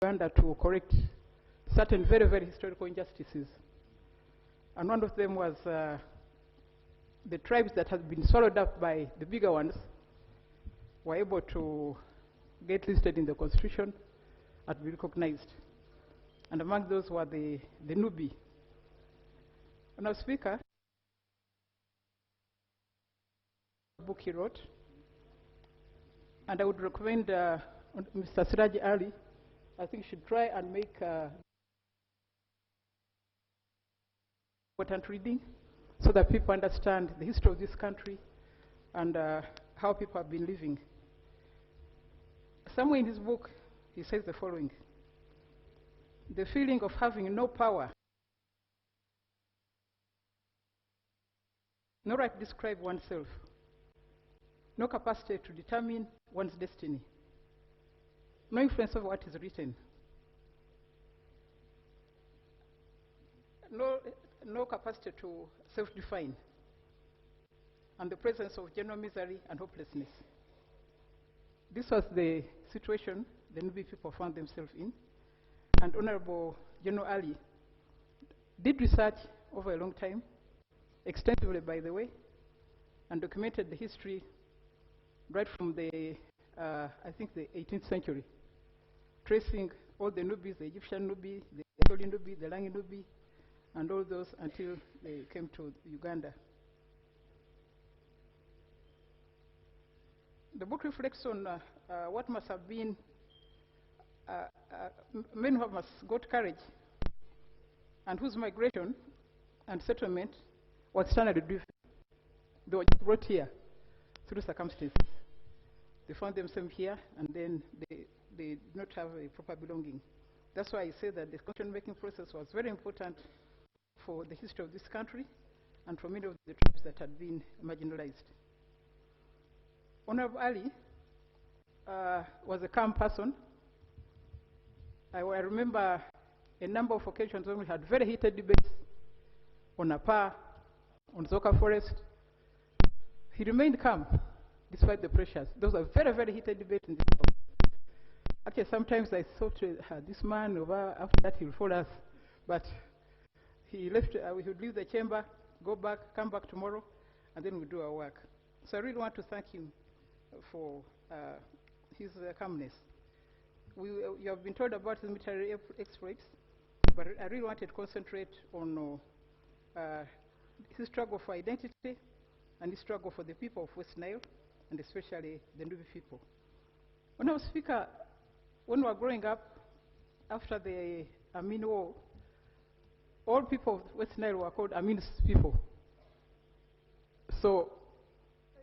Uganda to correct certain very, very historical injustices. And one of them was the tribes that had been swallowed up by the bigger ones were able to get listed in the constitution and be recognized. And among those were the Nubi. Now, Speaker, a book he wrote, and I would recommend Mr. Siraj Ali, I think should try and make important reading so that people understand the history of this country and how people have been living. Somewhere in his book, he says the following: the feeling of having no power, no right to describe oneself, no capacity to determine one's destiny, no influence over what is written, no capacity to self-define, and the presence of general misery and hopelessness. This was the situation the Nubi people found themselves in, and Honorable General Ali did research over a long time, extensively by the way, and documented the history right from the, I think the 18th century, tracing all the Nubis, the Egyptian Nubi, the Acholi Nubi, the Langi Nubi, and all those until they came to Uganda. The book reflects on what must have been, men who must got courage and whose migration and settlement was standard driven. They were brought here through circumstances. They found themselves here, and then they did not have a proper belonging. That's why I say that the constitution-making process was very important for the history of this country and for many of the tribes that had been marginalized. Honorable Ali was a calm person. I remember a number of occasions when we had very heated debates on Apa, on Zoka Forest. He remained calm despite the pressures. Those were very, very heated debates in this house. Actually, sometimes I thought this man, after that, he'll fall us. But he left, we would leave the chamber, go back, come back tomorrow, and then we'll do our work. So I really want to thank him for his calmness. You have been told about his military exploits, but I really wanted to concentrate on his struggle for identity and his struggle for the people of West Nile, and especially the Nubi people. When I was Speaker, when we were growing up, after the Amin War, all people of West Nile were called Amin's people. So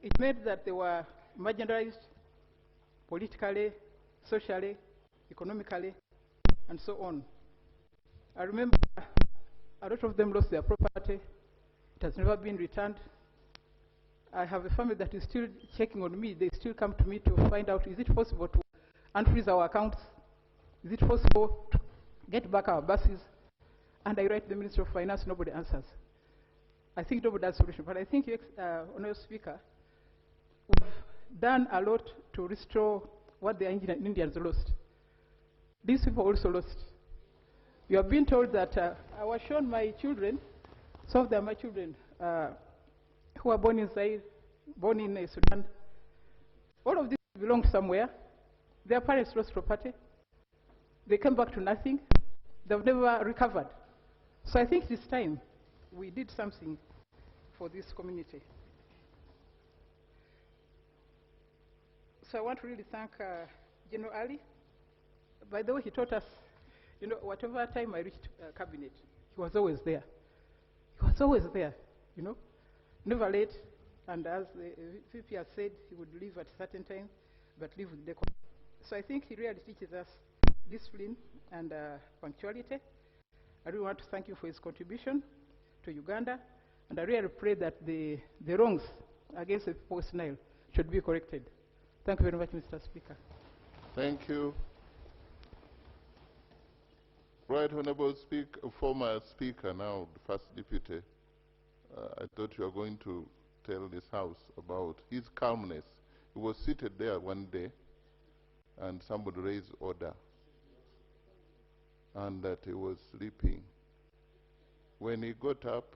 it meant that they were marginalized politically, socially, economically, and so on. I remember a lot of them lost their property. It has never been returned. I have a family that is still checking on me. They still come to me to find out, is it possible to unfreeze our accounts? Is it possible to get back our buses? And I write the Minister of Finance, nobody answers. I think nobody has a solution. But I think, Honourable Speaker, we've done a lot to restore what the Indians lost. These people also lost. You have been told that I was shown my children, some of them are my children, who were born in Zaire, born in Sudan. All of this belong somewhere. Their parents lost property. They came back to nothing. They've never recovered. So I think it's time we did something for this community. So I want to really thank General Ali. By the way, he taught us, you know, whatever time I reached cabinet, he was always there. He was always there, you know, never late. And as the VP has said, he would leave at a certain time, but leave with decorum. So I think he really teaches us discipline and punctuality. I really want to thank you for his contribution to Uganda, and I really pray that the wrongs against the people of West Nile should be corrected. Thank you very much, Mr. Speaker. Thank you. Right, Honorable former Speaker, now the First Deputy. I thought you were going to tell this House about his calmness. He was seated there one day, and somebody raised order. and that he was sleeping. When he got up,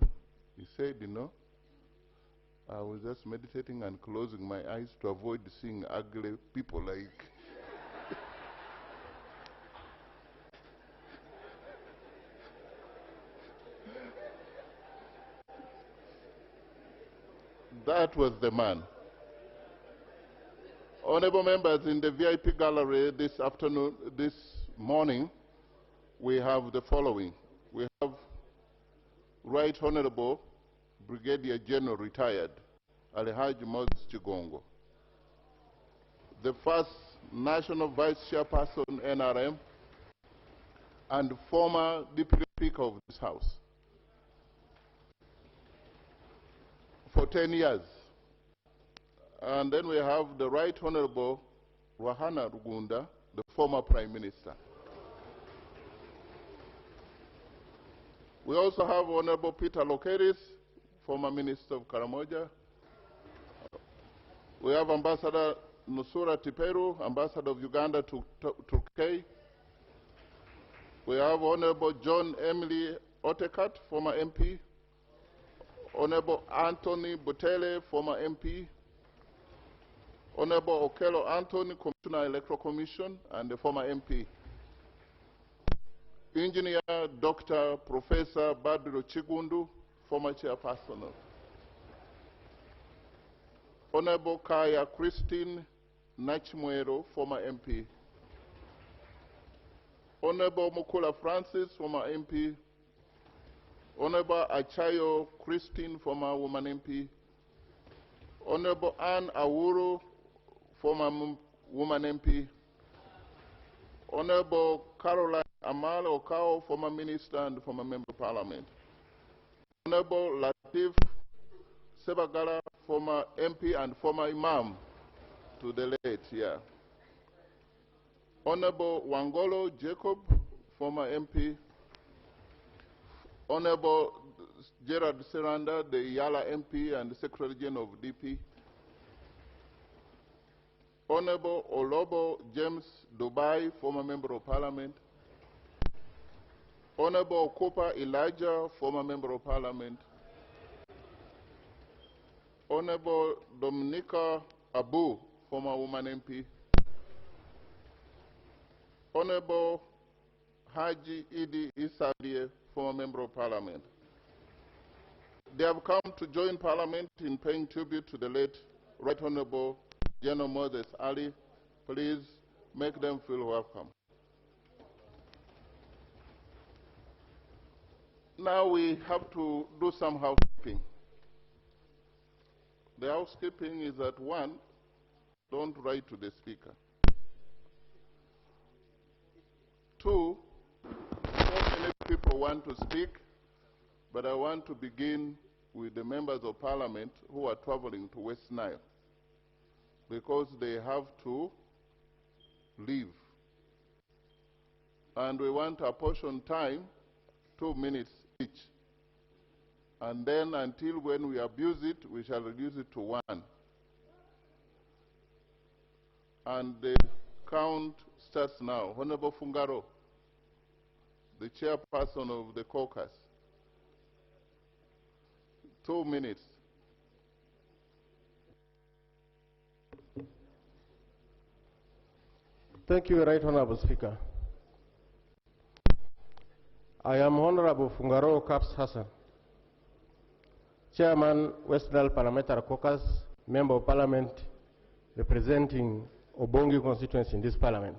he said, you know, I was just meditating and closing my eyes to avoid seeing ugly people like. That was the man. Honorable members, in the VIP gallery this afternoon, this morning, we have the following. We have Right Honorable Brigadier General retired, Alhaji Moses Chigongo, the first National Vice Chairperson NRM, and former Deputy Speaker of this House for 10 years. And then we have the Right Honorable Rahana Rugunda, the former Prime Minister. We also have Honorable Peter Lokeris, former Minister of Karamoja. We have Ambassador Nusura Tiperu, Ambassador of Uganda to Turkey. We have Honorable John Emily Otekat, former MP. Honorable Anthony Butele, former MP. Honorable Okello Anthony, Commissioner Electoral Commission, and the former MP. Engineer Dr. Professor Badru Chigundu, former chairperson. Honorable Kaya Christine Nachimwero, former MP. Honorable Mukula Francis, former MP. Honorable Achayo Christine, former woman MP. Honorable Anne Awuru, former woman MP. Honorable Caroline Amal Okao, former minister and former member of parliament. Honorable Latif Sebagala, former MP and former imam to the late, yeah. Honorable Wangolo Jacob, former MP. Honorable Gerard Seranda, the Yala MP and the Secretary General of DP. Honorable Olobo James Dubai, former Member of Parliament. Honorable Cooper Elijah, former Member of Parliament. Honorable Dominica Abu, former woman MP. Honorable Haji Idi Isadie, former Member of Parliament. They have come to join Parliament in paying tribute to the late Right Honorable General Moses Ali. Please make them feel welcome. Now we have to do some housekeeping. The housekeeping is that, one, don't write to the speaker. Two, so many people want to speak, but I want to begin with the members of parliament who are traveling to West Nile, because they have to leave. And we want to apportion time, 2 minutes each. And then until when we abuse it, we shall reduce it to 1. And the count starts now. Honorable Fungaro, the chairperson of the caucus. 2 minutes. Thank you, Right Honorable Speaker. I am Honorable Fungaro Caps Hassan, Chairman, West Nile Parliamentary Caucus, Member of Parliament representing Obongi constituency in this Parliament.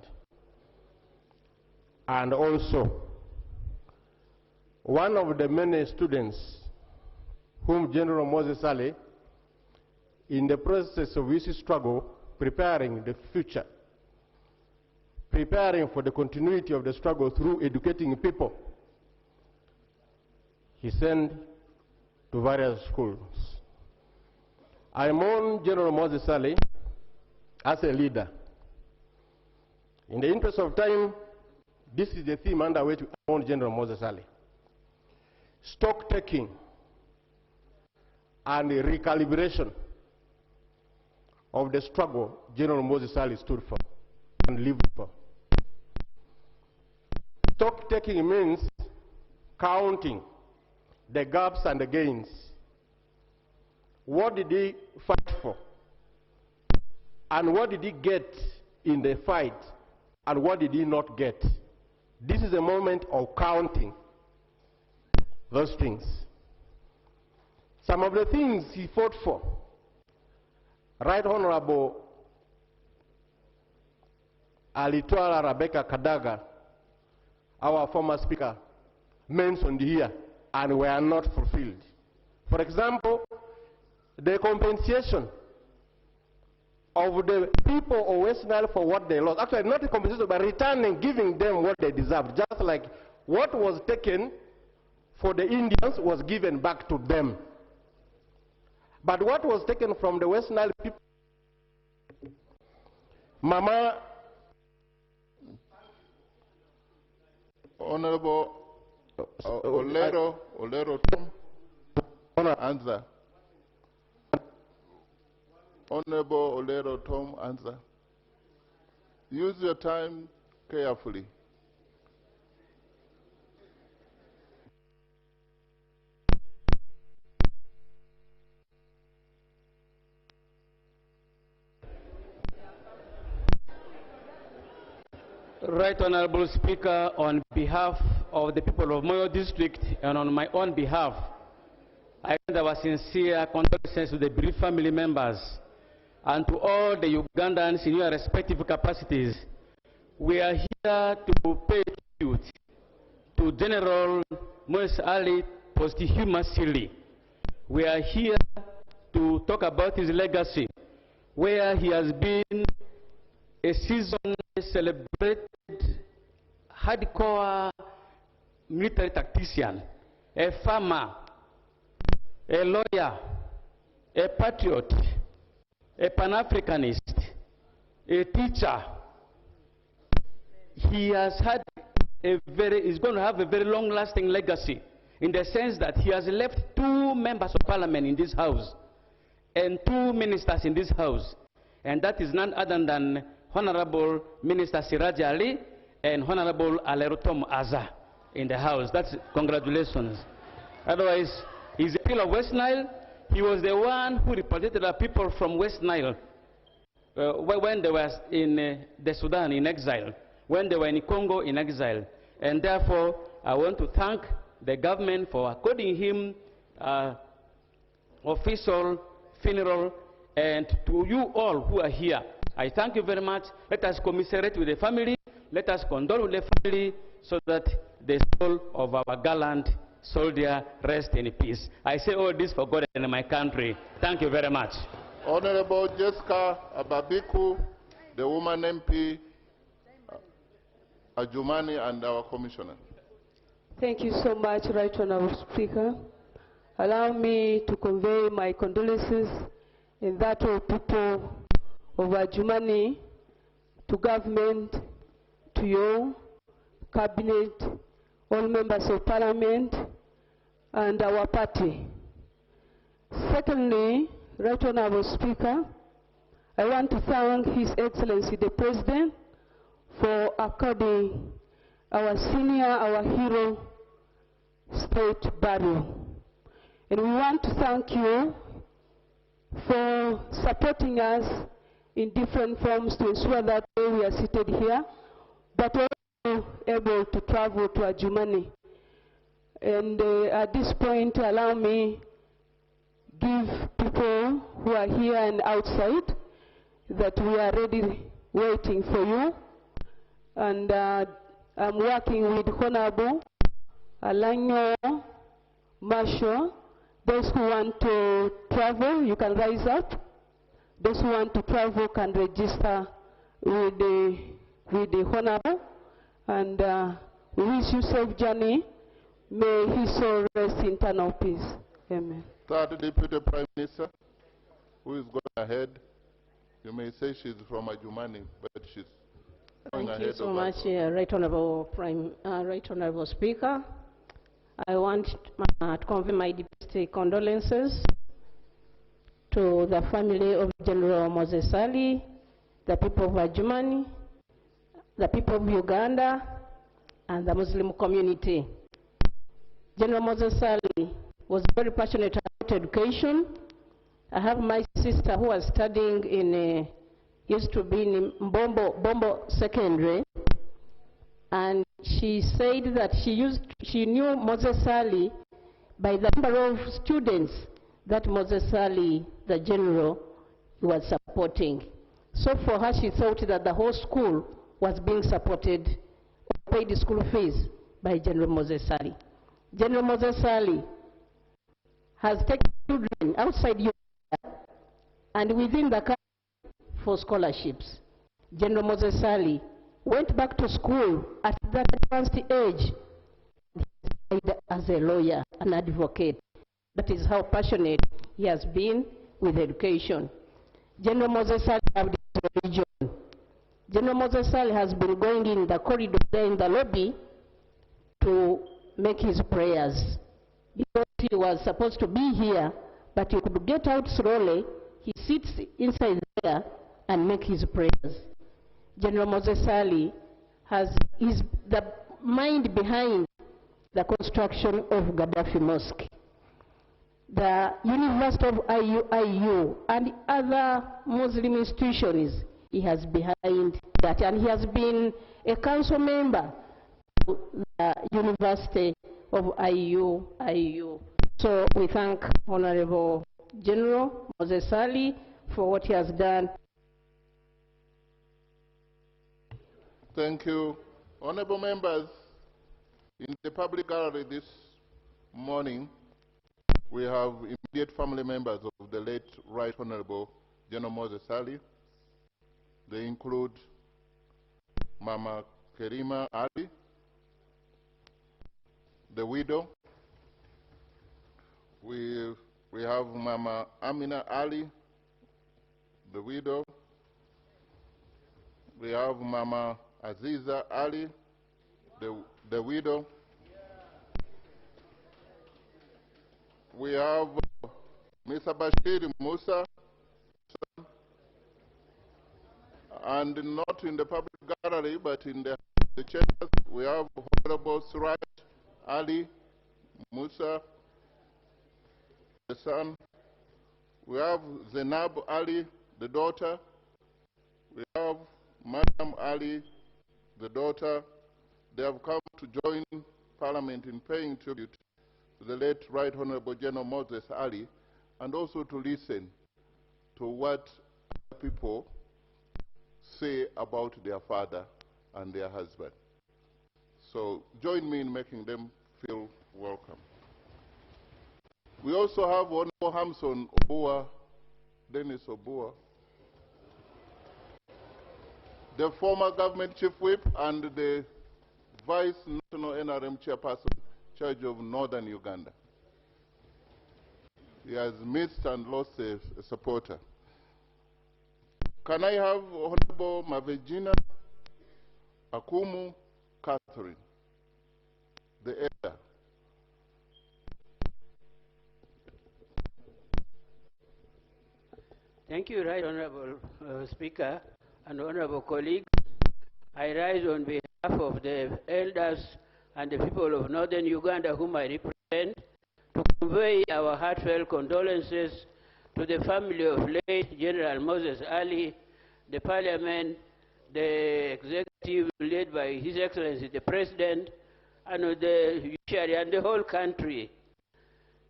And also, one of the many students whom General Moses Ali, in the process of his struggle, preparing the future, preparing for the continuity of the struggle through educating people, he sent to various schools. I mourn General Moses Ali as a leader. In the interest of time, this is the theme under which I mourn General Moses Ali. Stock taking and recalibration of the struggle General Moses Ali stood for and lived for. stock taking means counting the gaps and the gains. What did he fight for? And what did he get in the fight? And what did he not get? This is a moment of counting those things. Some of the things he fought for, Right Honorable Alitwala Rebecca Kadaga, our former speaker, mentioned here and were not fulfilled. For example, the compensation of the people of West Nile for what they lost. Actually, not a compensation, but returning, giving them what they deserved. Just like what was taken for the Indians was given back to them. But what was taken from the West Nile people, Mama... Honorable Olero Tom, answer. Honorable Olero Tom, answer. Use your time carefully. Right Honorable Speaker, on behalf of the people of Moyo District and on my own behalf, I send our sincere condolences to the bereaved family members and to all the Ugandans in your respective capacities. We are here to pay tribute to General Moses Ali posthumously. We are here to talk about his legacy, where he has been a seasoned, celebrated, hardcore military tactician, a farmer, a lawyer, a patriot, a Pan-Africanist, a teacher. He has had is going to have a very long-lasting legacy in the sense that he has left 2 members of parliament in this house and 2 ministers in this house, and that is none other than Honorable Minister Siraj Ali and Honorable Alerotom Aza in the house. That's congratulations. Otherwise, he's a pillar of West Nile. He was the one who represented the people from West Nile when they were in the Sudan in exile, when they were in Congo in exile. And therefore, I want to thank the government for according him official funeral, and to you all who are here, I thank you very much. Let us commiserate with the family. Let us condole with the family so that the soul of our gallant soldier rest in peace. I say all this for God and my country. Thank you very much. Honorable Jessica Ababiku, the woman MP, Adjumani, and our commissioner. Thank you so much, Right Honorable Speaker. Allow me to convey my condolences in that of people of Adjumani, to government, to you, cabinet, all members of parliament, and our party. Secondly, Right Honorable Speaker, I want to thank His Excellency the President for according our senior, our hero, state burial. And we want to thank you for supporting us in different forms to ensure that we are seated here, but also able to travel to Adjumani. And at this point, allow me give people who are here and outside that we are ready waiting for you. And I'm working with Honorable Alanyo Marshall. Those who want to travel, you can rise up. Those who want to travel can register with the Honorable. And we wish you safe journey. May his soul rest in eternal peace. Amen. Third Deputy Prime Minister, who is going ahead. You may say she's from Adjumani, but she's going ahead. Thank you so much, Right Honorable Speaker. I want to convey my deepest condolences to the family of General Moses Ali, the people of Adjumani, the people of Uganda, and the Muslim community. General Moses Ali was very passionate about education. I have my sister who was studying in, used to be in Bombo Secondary, and she said that she knew Moses Ali by the number of students that Moses Ali, the general, was supporting. So for her, she thought that the whole school was being supported, paid school fees by General Moses Ali. General Moses Ali has taken children outside Uganda and within the country for scholarships. General Moses Ali went back to school at that advanced age as a lawyer, an advocate. That is how passionate he has been with education. General Moses Ali has religion. General Moses Ali has been going in the corridor there in the lobby to make his prayers. Because he was supposed to be here, but he could get out slowly. He sits inside there and make his prayers. General Moses Ali is the mind behind the construction of Gaddafi Mosque. The University of IU and other Muslim institutions, he has behind that, and he has been a council member of the University of IU. So we thank Honorable General Moses Ali for what he has done. Thank you. Honorable members, in the public gallery this morning, we have immediate family members of the late Right Honorable General Moses Ali. They include Mama Kerima Ali, the widow. We have Mama Amina Ali, the widow. We have Mama Aziza Ali, the widow. We have Mr. Bashir Musa, and not in the public gallery, but in the chambers, we have Honorable Suraj Ali Musa, the son. We have Zainab Ali, the daughter. We have Madam Ali, the daughter. They have come to join Parliament in paying tribute to the late Right Honorable General Moses Ali, and also to listen to what people say about their father and their husband. So join me in making them feel welcome. We also have Honorable Hamson Obua, Dennis Obua, the former government chief whip and the vice national NRM chairperson in charge of northern Uganda. He has missed and lost a supporter. Can I have Honorable Mavejina Akumu Catherine, the elder? Thank you, Right Honorable Speaker and Honorable colleagues. I rise on behalf of the elders and the people of northern Uganda whom I represent to convey our heartfelt condolences to the family of late General Moses Ali, the Parliament, the executive led by His Excellency the President, and the judiciary and the whole country.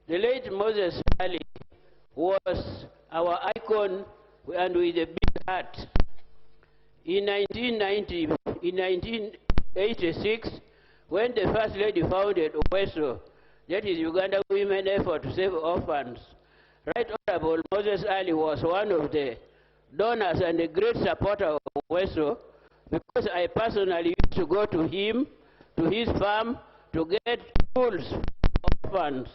The late Moses Ali was our icon and with a big heart. In 1986, when the First Lady founded OWESO, that is Uganda Women Effort to Save Orphans, Right Honorable Moses Ali was one of the donors and a great supporter of OWESO, because I personally used to go to him, to his farm, to get tools for orphans,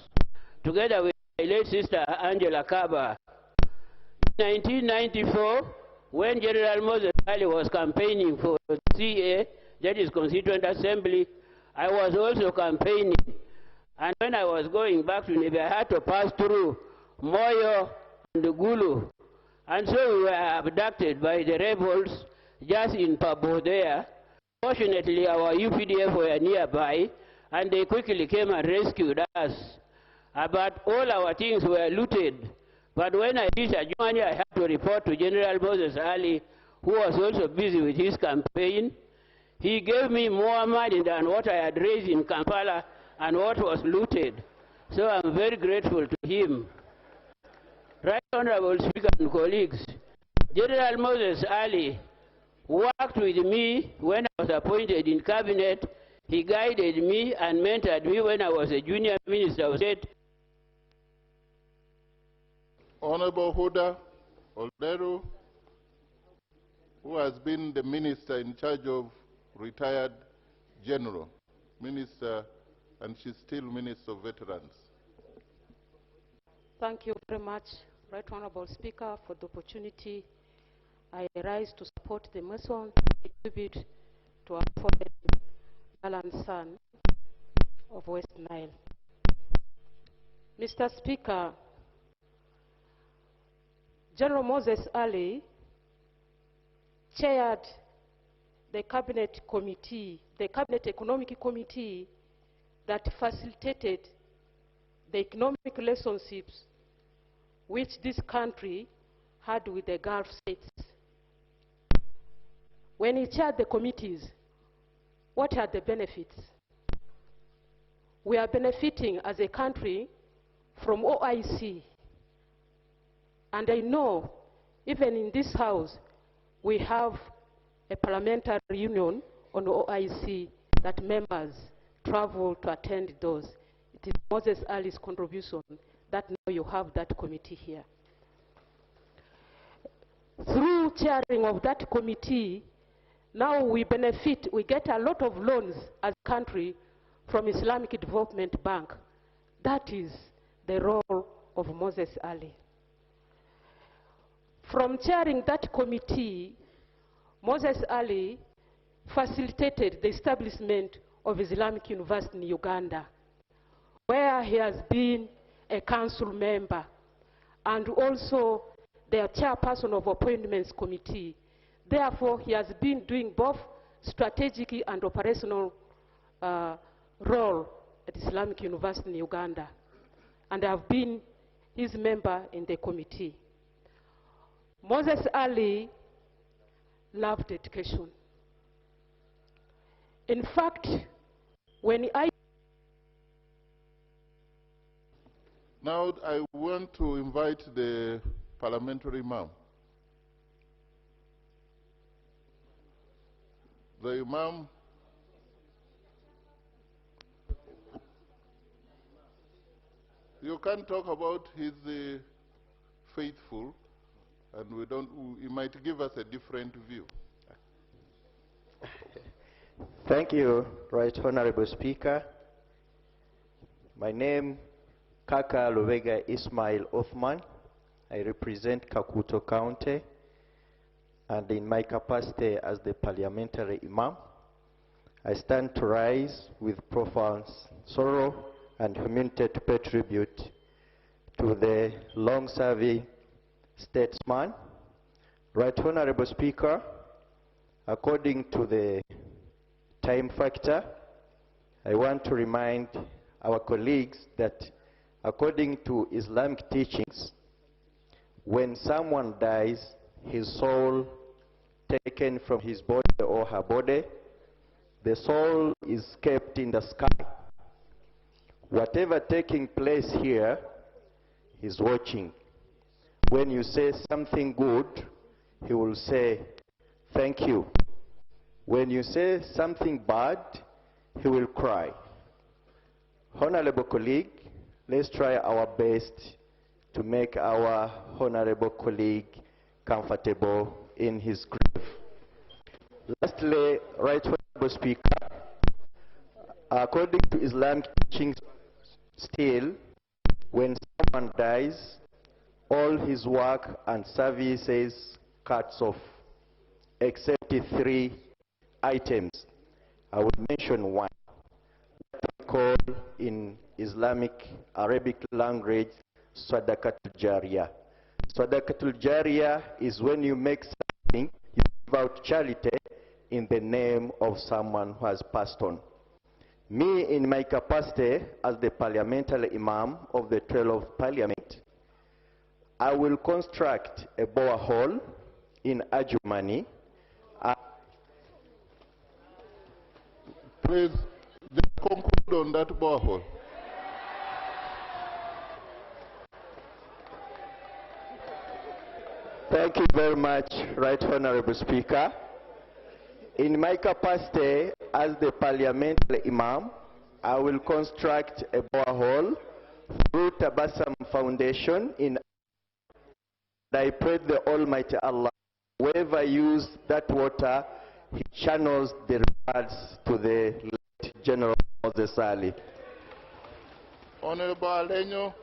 together with my late sister Angela Kaba. In 1994, when General Moses Ali was campaigning for CA, that is Constituent Assembly, I was also campaigning. And when I was going back to Nibia, I had to pass through Moyo and Gulu. And so we were abducted by the rebels just in Pabo there. Fortunately, our UPDF were nearby, and they quickly came and rescued us. But all our things were looted. But when I reached Adjumani, I had to report to General Moses Ali, who was also busy with his campaign. He gave me more money than what I had raised in Kampala and what was looted. So I'm very grateful to him. Right Honorable Speaker and colleagues, General Moses Ali worked with me when I was appointed in cabinet. He guided me and mentored me when I was a junior minister of state. Honorable Huda Olderu, who has been the minister in charge of retired general minister, and she's still Minister of Veterans. Thank you very much, Right Honorable Speaker, for the opportunity. I rise to support the motion tribute to our fallen gallant son of West Nile. Mr. Speaker, General Moses Ali chaired the Cabinet Committee, the Cabinet Economic Committee that facilitated the economic relationships which this country had with the Gulf states. When he chaired the committees, what are the benefits? We are benefiting as a country from OIC. And I know, even in this House, we have a parliamentary union on OIC that members travel to attend those. It is Moses Ali's contribution that now you have that committee here. Through chairing of that committee, now we benefit, we get a lot of loans as a country from Islamic Development Bank. That is the role of Moses Ali. From chairing that committee, Moses Ali facilitated the establishment of Islamic University in Uganda, where he has been a council member and also the chairperson of Appointments Committee. Therefore, he has been doing both strategic and operational role at Islamic University in Uganda, and I have been his member in the committee. Moses Ali loved education. In fact, when I... Now I want to invite the parliamentary imam. The imam, you can talk about his faithful, and we don't, he might give us a different view. Thank you, Right Honorable Speaker. My name, Kaka Luvega Ismail Othman. I represent Kakuto County, and in my capacity as the parliamentary imam, I stand to rise with profound sorrow and humility to pay tribute to the long-serving statesman. Right Honorable Speaker, according to the time factor, I want to remind our colleagues that according to Islamic teachings, when someone dies, his soul taken from his body or her body, the soul is kept in the sky. Whatever taking place here, he's watching. When you say something good, he will say, thank you. When you say something bad, he will cry. Honorable colleague, let's try our best to make our honorable colleague comfortable in his grave. Lastly, Right Honorable Speaker, according to Islamic teachings, still, when someone dies, all his work and services cuts off, except 3 items. I will mention one. What we call in Islamic Arabic language, Sadaqatul Jariyah. Sadaqatul Jariyah is when you make something, you give out charity, in the name of someone who has passed on. Me, in my capacity as the parliamentary imam of the Trail of Parliament, I will construct a borehole in Adjumani. Please, just conclude on that borehole. Thank you very much, Right Honorable Speaker. In my capacity as the parliamentary imam, I will construct a borehole through Tabasam Foundation in. I pray the Almighty Allah, whoever used that water, he channels the rewards to the late General Moses Ali. Honorable Alenyo.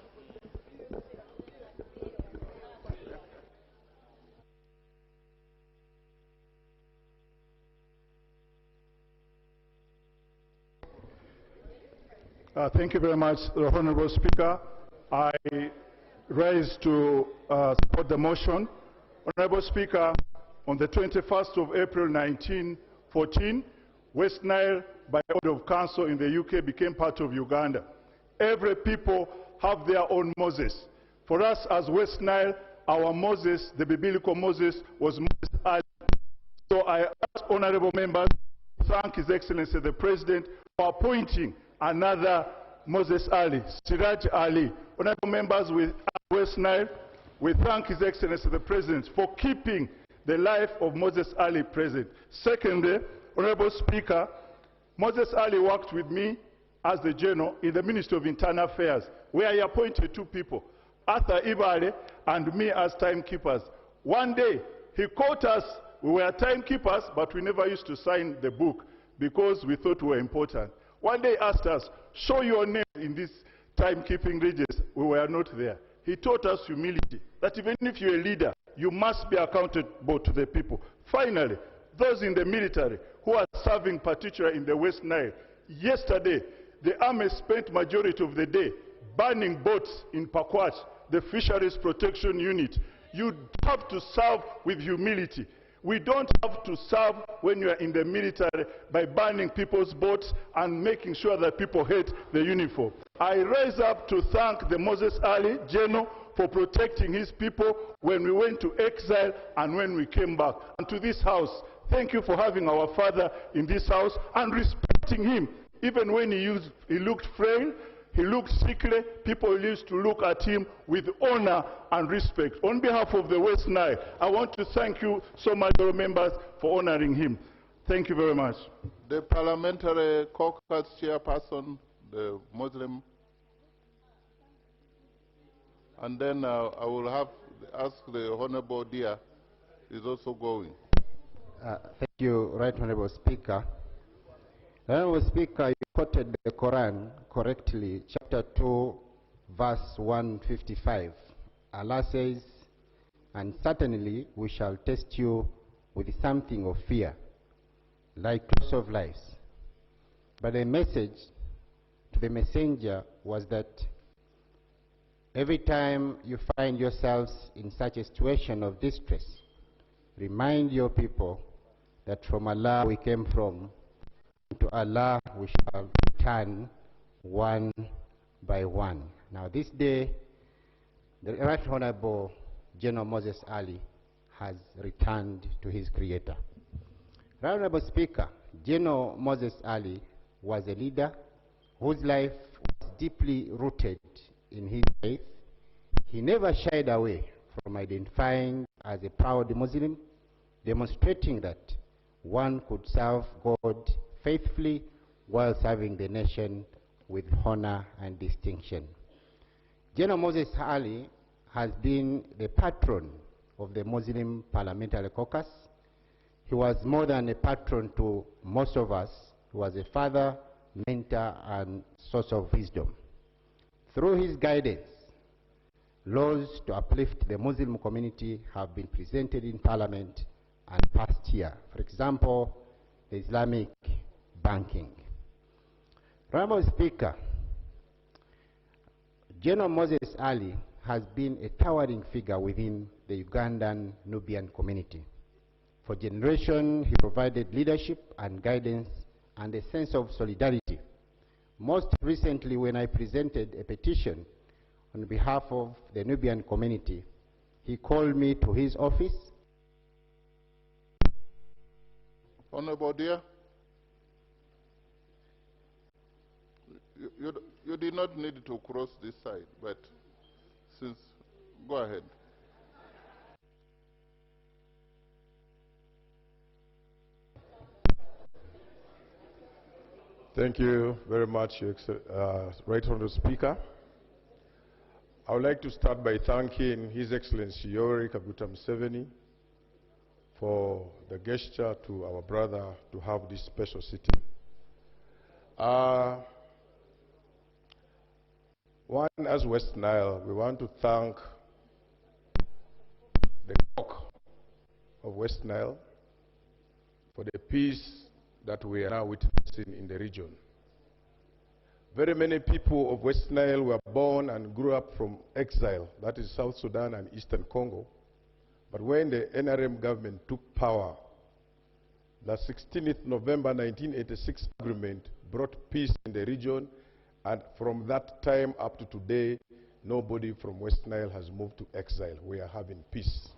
Thank you very much, Honorable Speaker. I rise to support the motion. Honorable Speaker, on the 21st of April 1914, West Nile, by order of council in the UK, became part of Uganda. Every people have their own Moses. For us as West Nile, our Moses, the biblical Moses, was Moses Ali. So I ask honorable members to thank His Excellency the President for appointing another Moses Ali, Siraj Ali. Honorable members with West Nile, we thank His Excellency the President for keeping the life of Moses Ali present. Secondly, Honorable Speaker, Moses Ali worked with me as the General in the Ministry of Internal Affairs, where he appointed two people, Arthur Ibale and me as timekeepers. One day, he caught us. We were timekeepers, but we never used to sign the book because we thought we were important. One day he asked us, show your name in this timekeeping register. We were not there. He taught us humility, that even if you're a leader, you must be accountable to the people. Finally, those in the military who are serving, particularly in the West Nile, yesterday, the army spent majority of the day burning boats in Pakwach, the Fisheries Protection Unit. You have to serve with humility. We don't have to serve when you are in the military by burning people's boats and making sure that people hate the uniform. I rise up to thank the Moses Ali General for protecting his people when we went to exile and when we came back. And to this house, thank you for having our father in this house and respecting him. Even when he looked frail, he looked sickly, people used to look at him with honor and respect. On behalf of the West Nile, I want to thank you so much, members, for honoring him. Thank you very much. The parliamentary caucus chairperson, the Muslim. And then I will ask the Honorable Dia is also going. Thank you, Right Honorable Speaker. Honorable Speaker, you quoted the Quran correctly, chapter 2, verse 155. Allah says, and certainly we shall test you with something of fear, like loss of lives. But the message to the messenger was that every time you find yourselves in such a situation of distress, remind your people that from Allah we came from, to Allah we shall return one by one. Now this day, the Right Honorable General Moses Ali has returned to his Creator. Right Honorable Speaker, General Moses Ali was a leader whose life was deeply rooted in his faith. He never shied away from identifying as a proud Muslim, demonstrating that one could serve God faithfully while serving the nation with honor and distinction. General Moses Ali has been the patron of the Muslim Parliamentary Caucus. He was more than a patron to most of us. He was a father, mentor, and source of wisdom. Through his guidance, laws to uplift the Muslim community have been presented in Parliament and passed here. For example, the Islamic banking. Honorable Speaker, General Moses Ali has been a towering figure within the Ugandan Nubian community. For generation, he provided leadership and guidance and a sense of solidarity. Most recently, when I presented a petition on behalf of the Nubian community, he called me to his office. Honorable dear, you did not need to cross this side, but since, go ahead. Thank you very much, Right Honourable Speaker. I would like to start by thanking His Excellency Yoweri Kaguta Museveni for the gesture to our brother to have this special sitting. One, as West Nile, we want to thank the cock of West Nile for the peace that we are now witnessing in the region. Very many people of West Nile were born and grew up from exile, that is South Sudan and Eastern Congo. But when the NRM government took power, the 16th November 1986 agreement brought peace in the region, and from that time up to today, nobody from West Nile has moved to exile. We are having peace.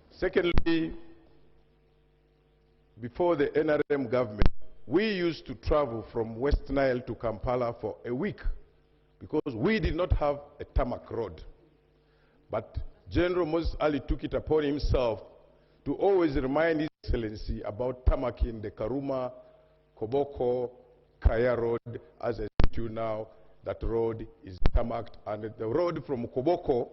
Secondly, before the NRM government, we used to travel from West Nile to Kampala for a week because we did not have a tarmac road. But General Moses Ali took it upon himself to always remind His Excellency about tarmacking the Karuma, Koboko, Kaya Road. As I speak to you now, that road is tarmacked, and the road from Koboko,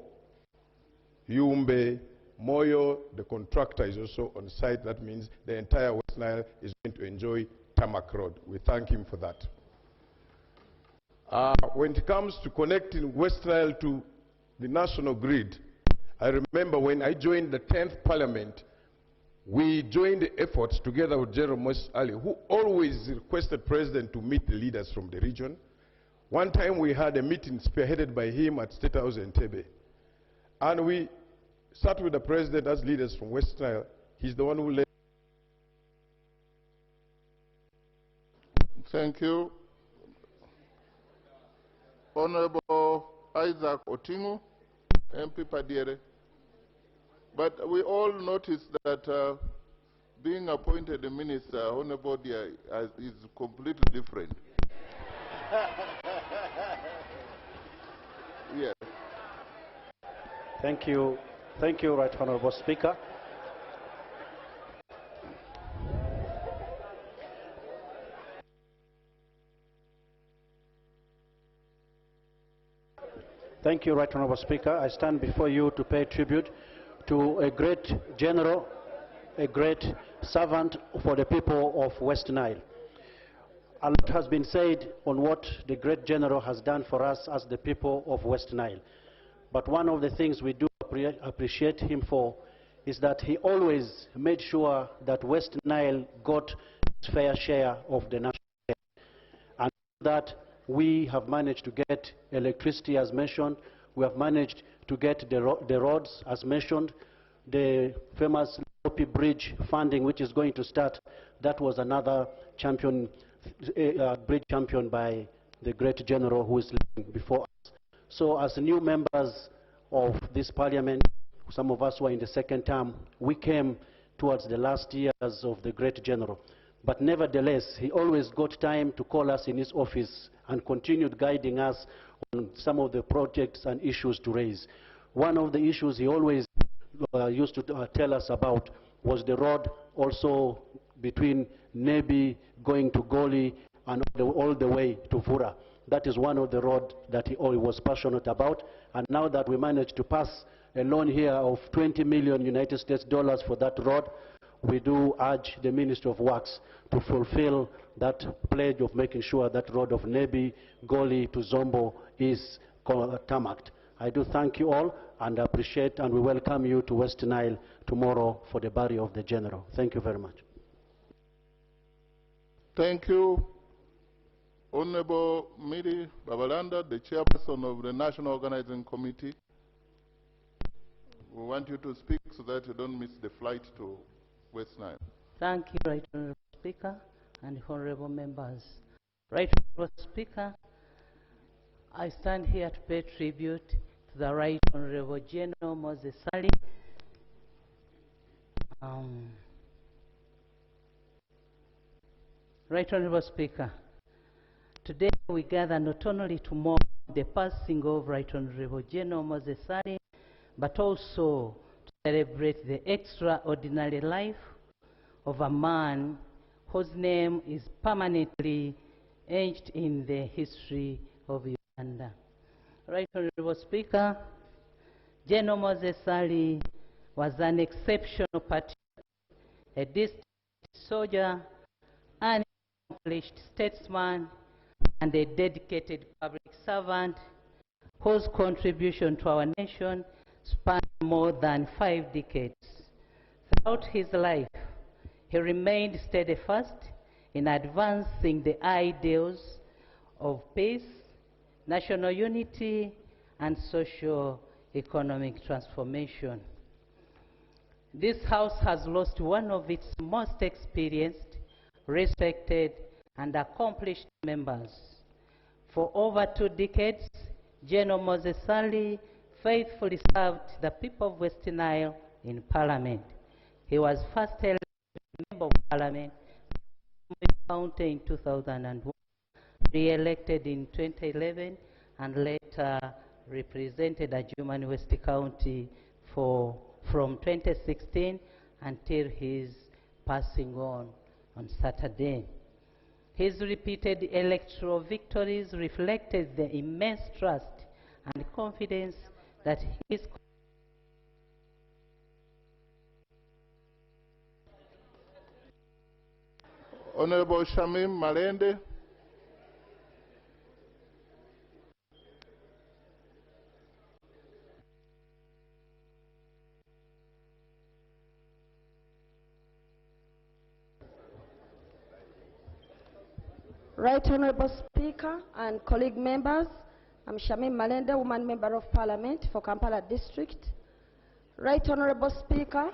Yumbe, Moyo, the contractor is also on site. That means the entire West Nile is going to enjoy tarmac road. We thank him for that. When it comes to connecting West Nile to the national grid, I remember when I joined the 10th Parliament, we joined the efforts together with General Moses Ali, who always requested President to meet the leaders from the region. One time we had a meeting spearheaded by him at State House in Entebbe, and we sat with the President as leaders from West Nile. He's the one who led. Thank you. Honorable Isaac Otingu, MP Padiere. But we all noticed that being appointed a minister, Honorable Dear, is completely different. Yes. Thank you. Thank you, Right Honourable Speaker. Thank you, Right Honourable Speaker. I stand before you to pay tribute to a great general, a great servant for the people of West Nile. A lot has been said on what the great general has done for us as the people of West Nile. But one of the things we do appreciate him for is that he always made sure that West Nile got its fair share of the national share. And that we have managed to get electricity as mentioned, we have managed to get the roads as mentioned, the famous Lopi Bridge funding which is going to start, that was another champion, bridge champion by the great general who is living before us. So as new members of this parliament, some of us were in the second term, we came towards the last years of the great general. But nevertheless, he always got time to call us in his office and continued guiding us on some of the projects and issues to raise. One of the issues he always used to tell us about was the road also between Nebi going to Goli and all the way to Fura. That is one of the roads that he always was passionate about. And now that we managed to pass a loan here of 20 million United States dollars for that road, we do urge the Ministry of Works to fulfill that pledge of making sure that road of Nebi, Goli to Zombo is tarmacked. I do thank you all and appreciate, and we welcome you to West Nile tomorrow for the burial of the general. Thank you very much. Thank you. Honorable Miri Babalanda, the chairperson of the National Organizing Committee. We want you to speak so that you don't miss the flight to West Nile. Thank you, Right Honorable Speaker and honorable members. Right Honorable Speaker, I stand here to pay tribute to the Right Honorable General Moses Ali. Right Honorable Speaker, today we gather not only to mourn the passing of Right Honorable General Moses Ali, but also to celebrate the extraordinary life of a man whose name is permanently etched in the history of Uganda. Right Honorable Speaker, General Moses Ali was an exceptional patriot, a distinguished soldier, an accomplished statesman, and a dedicated public servant whose contribution to our nation spanned more than 5 decades. Throughout his life, he remained steadfast in advancing the ideals of peace, national unity, and socio-economic transformation. This House has lost one of its most experienced, respected, and accomplished members. For over 2 decades, General Moses Ali faithfully served the people of West Nile in Parliament. He was first elected Member of Parliament in County in 2001, re-elected in 2011, and later represented Adjumani West County from 2016 until his passing on Saturday. His repeated electoral victories reflected the immense trust and confidence that his Honorable Shamim Malende. Right Honorable Speaker and colleague members, I'm Shamim Malende, woman member of Parliament for Kampala District. Right Honorable Speaker,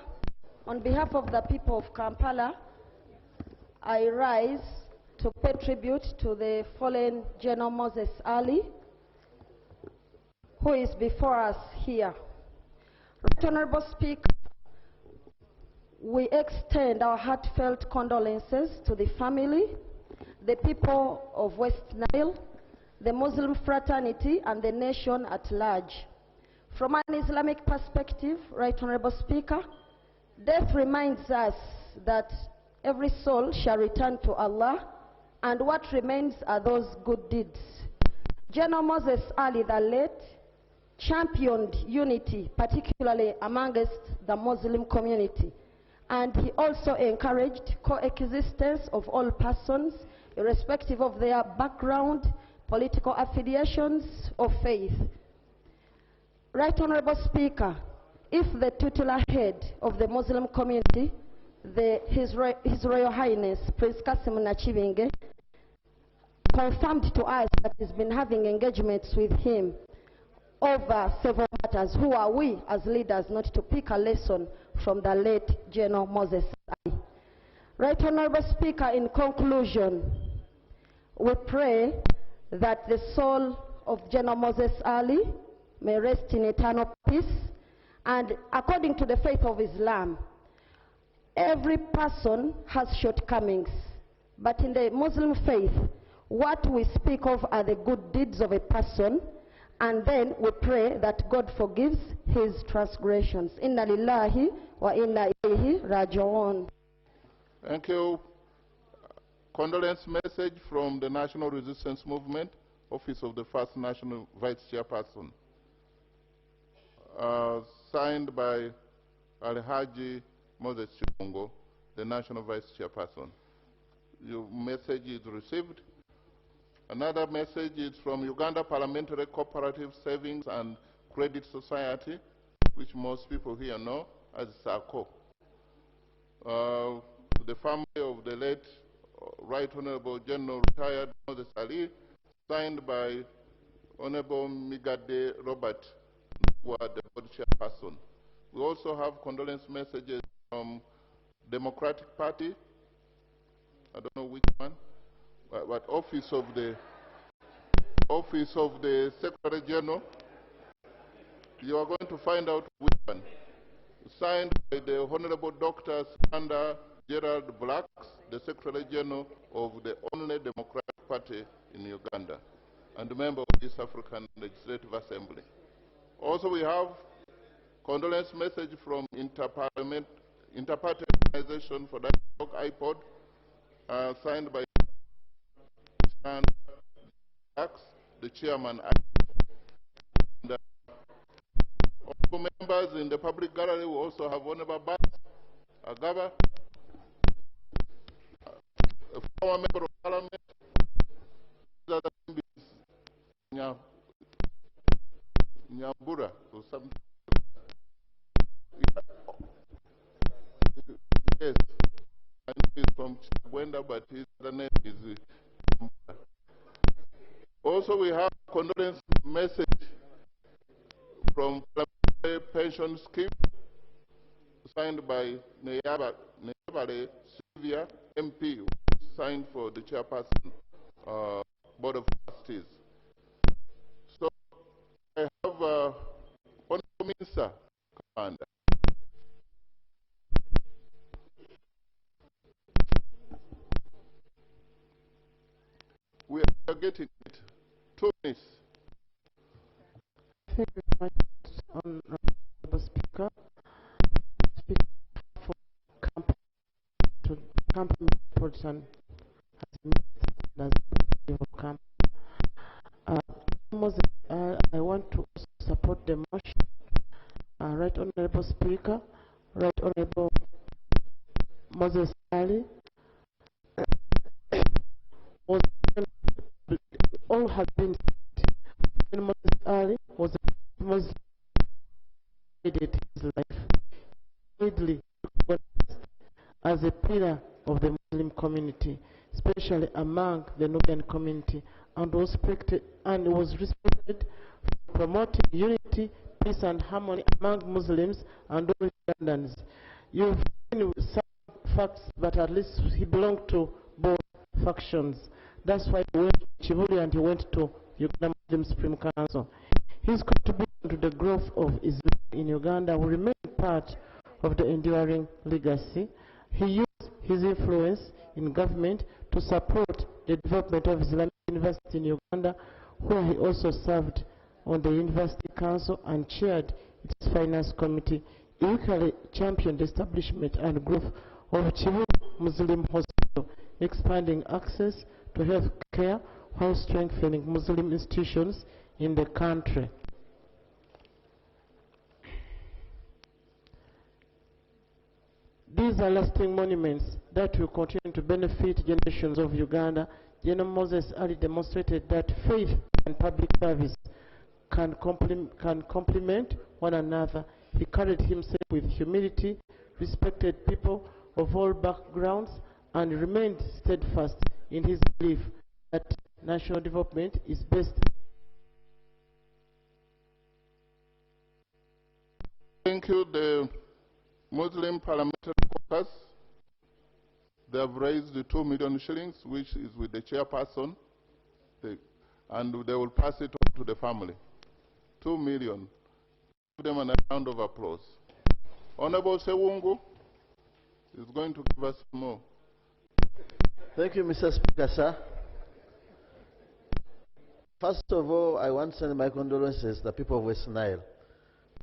on behalf of the people of Kampala, I rise to pay tribute to the fallen General Moses Ali, who is before us here. Right Honorable Speaker, we extend our heartfelt condolences to the family, the people of West Nile, the Muslim fraternity, and the nation at large. From an Islamic perspective, Right Honorable Speaker, death reminds us that every soul shall return to Allah, and what remains are those good deeds. General Moses Ali, the late, championed unity, particularly amongst the Muslim community, and he also encouraged coexistence of all persons, irrespective of their background, political affiliations, or faith. Right Honorable Speaker, if the tutelar head of the Muslim community, His Royal Highness Prince Kasim Nachibinge, confirmed to us that he's been having engagements with him over several matters, who are we as leaders not to pick a lesson from the late General Moses Ali? Right Honorable Speaker, in conclusion, we pray that the soul of General Moses Ali may rest in eternal peace, and according to the faith of Islam, every person has shortcomings, but in the Muslim faith, what we speak of are the good deeds of a person, and then we pray that God forgives his transgressions. Inna lillahi wa inna ilayhi raji'un. Thank you. Condolence message from the National Resistance Movement, Office of the First National Vice Chairperson. Signed by Alhaji Moses Chibongo, the National Vice Chairperson. Your message is received. Another message is from Uganda Parliamentary Cooperative Savings and Credit Society, which most people here know as SACCO. To the family of the late Right Honorable General Retired Moses Ali, signed by Honorable Migade Robert, who are the board chairperson. We also have condolence messages from Democratic Party. I don't know which one, but Office of the Secretary General. You are going to find out which one. Signed by the Honorable Dr. Sanda Gerald Blacks, the Secretary General of the only Democratic Party in Uganda, and a member of the East African Legislative Assembly. Also, we have condolence message from Interparty Organization for Dialogue, IPOD, signed by Sanda Blacks, the chairman. And, also members in the public gallery, we also have Honorable Bas Agaba, a former member of parliament. These are the members, Nyambura or something. Yes, I know he's from Chagwenda, but his other name is Nyambura. Also, we have a condolence message from Parliamentary Pension Scheme, signed by Neyabale Sylvia, MP, signed for the chairperson, Board of Trustees. So I have Honorable Minister, Commander. We are getting it. 2 minutes. Thank you very much, Honorable Speaker. Speaker for Camp Metropolitan has of Camp. I want to support the motion. Right Honorable Speaker, Right Honorable Moses Ali, all have been said. Moses Ali was a Muslim, dedicated his life, widely recognized as a pillar of the Muslim community, especially among the Nubian community, and was respected for promoting unity, peace, and harmony among Muslims and all Ugandans. You've seen some facts, but at least he belonged to both factions. That's why he went to Chibuli and he went to Uganda Muslim Supreme Council. His contribution to the growth of Islam in Uganda will remain part of the enduring legacy. He used his influence in government to support the development of Islamic University in Uganda, where he also served on the University Council and chaired its finance committee. He equally championed the establishment and growth of Chibuli Muslim Hospital, expanding access to health care while strengthening Muslim institutions in the country. These are lasting monuments that will continue to benefit generations of Uganda. General Moses Ali demonstrated that faith and public service can complement one another. He carried himself with humility, respected people of all backgrounds, and remained steadfast in his belief that national development is best. Thank you. The Muslim Parliamentary Caucus, they have raised the 2 million shillings, which is with the chairperson, and they will pass it on to the family. 2 million. Give them a round of applause. Honorable Sewungu is going to give us more. Thank you, Mr. Speaker, sir. First of all, I want to send my condolences to the people of West Nile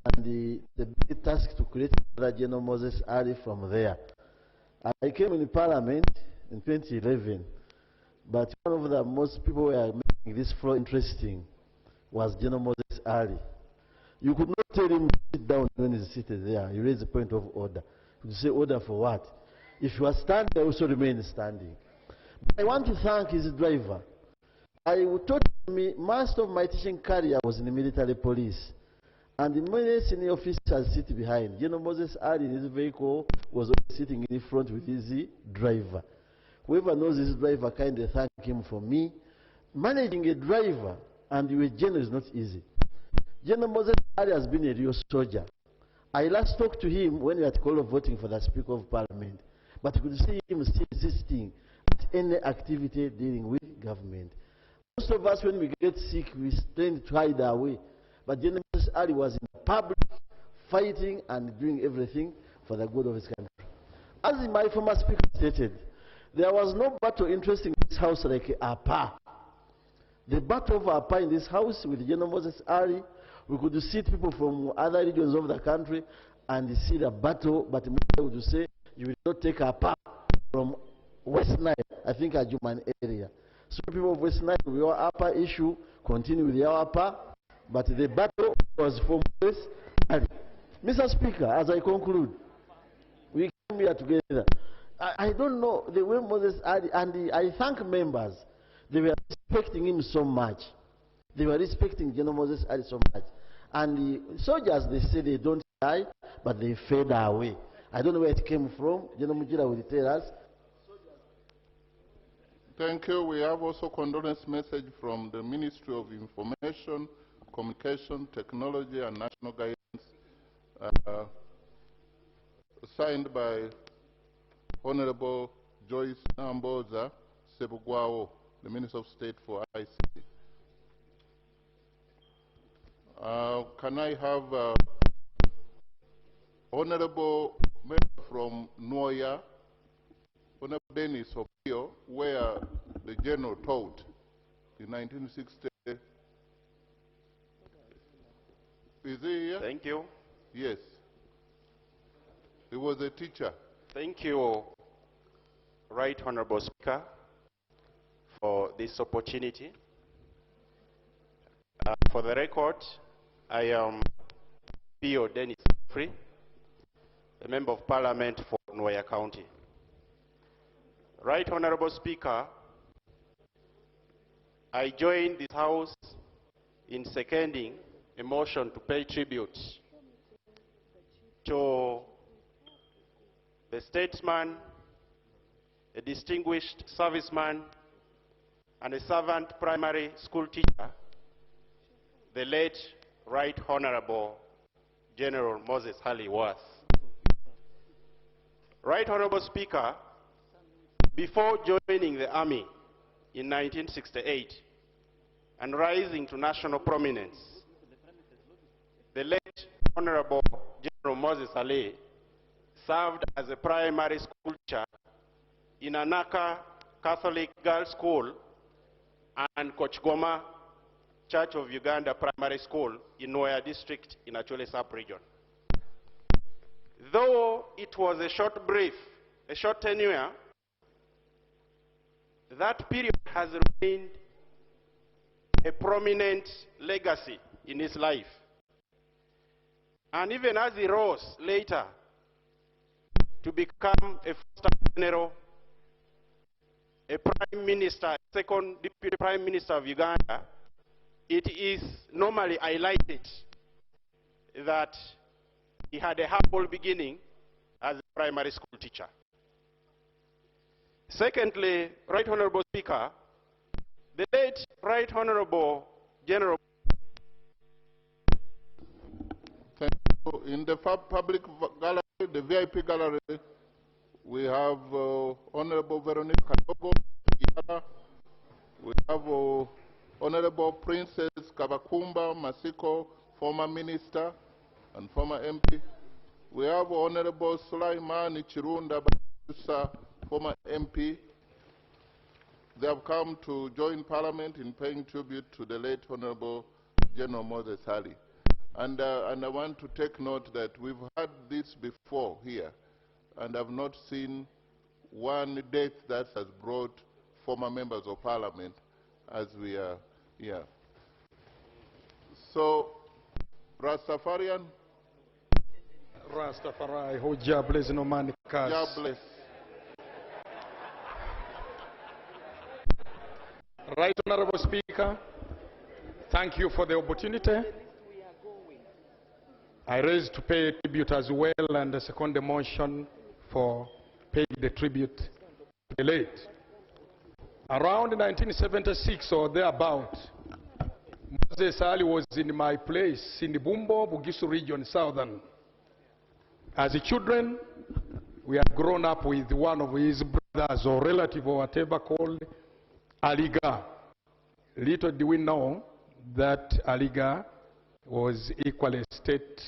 and the big task to create General Moses Ali from there. I came in Parliament in 2011, but one of the most people who are making this floor interesting was General Moses Ali. You could not tell him to sit down when he's seated there. You raise a point of order. You say, order for what? If you are standing, I also remain standing. But I want to thank his driver. I taught me, most of my teaching career was in the military police. And the many senior officers sit behind. General Moses Ali in his vehicle was always sitting in front with his driver. Whoever knows his driver, kindly thank him for me. Managing a driver and you a general is not easy. General Moses Ali has been a real soldier. I last talked to him when we had call of voting for the Speaker of Parliament, but you could see him still resisting any activity dealing with government. Most of us, when we get sick, we tend to hide away. But General Moses Ali was in public, fighting and doing everything for the good of his country. As my former speaker stated, there was no battle interesting in this house like APA. The battle of APA in this house with General Moses Ali, we could see people from other regions of the country and see the battle, but I would say you will not take APA from West Nile, I think Adjumani area. So people of West Nile, with your APA issue, continue with your APA, but the battle was for Moses Ali. Mr. Speaker, as I conclude, we came here together. I don't know the way Moses Ali, and I thank members. They were respecting him so much. They were respecting General Moses Ali so much. And the soldiers, they say they don't die, but they fade away. I don't know where it came from. General Mujira will tell us. Thank you. We have also condolence message from the Ministry of Information, Communication, Technology and National Guidance, signed by Honorable Joyce Namboza Sebugwao, the Minister of State for ICT. Can I have Honorable Member from Noya, Honorable Dennis Opio, where the General taught in 1960. Is he here? Thank you. Yes. He was a teacher. Thank you, Right Honorable Speaker, for this opportunity. For the record, I am P.O. Dennis Free, a Member of Parliament for Noya County. Right Honorable Speaker, I joined this House in seconding a motion to pay tribute to the statesman, a distinguished serviceman, and a servant primary school teacher, the late Right Honorable General Moses Ali was. Right Honorable Speaker, before joining the Army in 1968 and rising to national prominence, the late Honorable General Moses Ali served as a primary school teacher in Anaka Catholic Girls' School and Kochgoma Church of Uganda Primary School in Noya District in Achole Sub-Region. Though it was a short brief, a short tenure, that period has remained a prominent legacy in his life. And even as he rose later to become a first general, a prime minister, second deputy prime minister of Uganda, it is normally highlighted that he had a humble beginning as a primary school teacher. Secondly, Right Honorable Speaker, the late Right Honorable General. Thank you. In the public gallery, the VIP gallery, we have Honorable Veronica Kadogo. We have Honorable Princess Kabakumba Masiko, former minister and former MP. We have Honorable Sulaiman Chirunda Badusa, former MP. They have come to join Parliament in paying tribute to the late Honorable General Moses Ali. And I want to take note that we've had this before here, and I've not seen one death that has brought former members of Parliament as we are here. So, Rastafarian. Rastafari, who God bless no man curse. God bless. Right Honorable Speaker, thank you for the opportunity. I raised to pay tribute as well and second the motion for paying the tribute to the late. Around 1976 or thereabout, Moses Ali was in my place in the Bumbo, Bugisu region, southern. As children, we have grown up with one of his brothers or relative or whatever called Aliga. Little do we know that Aliga was equally state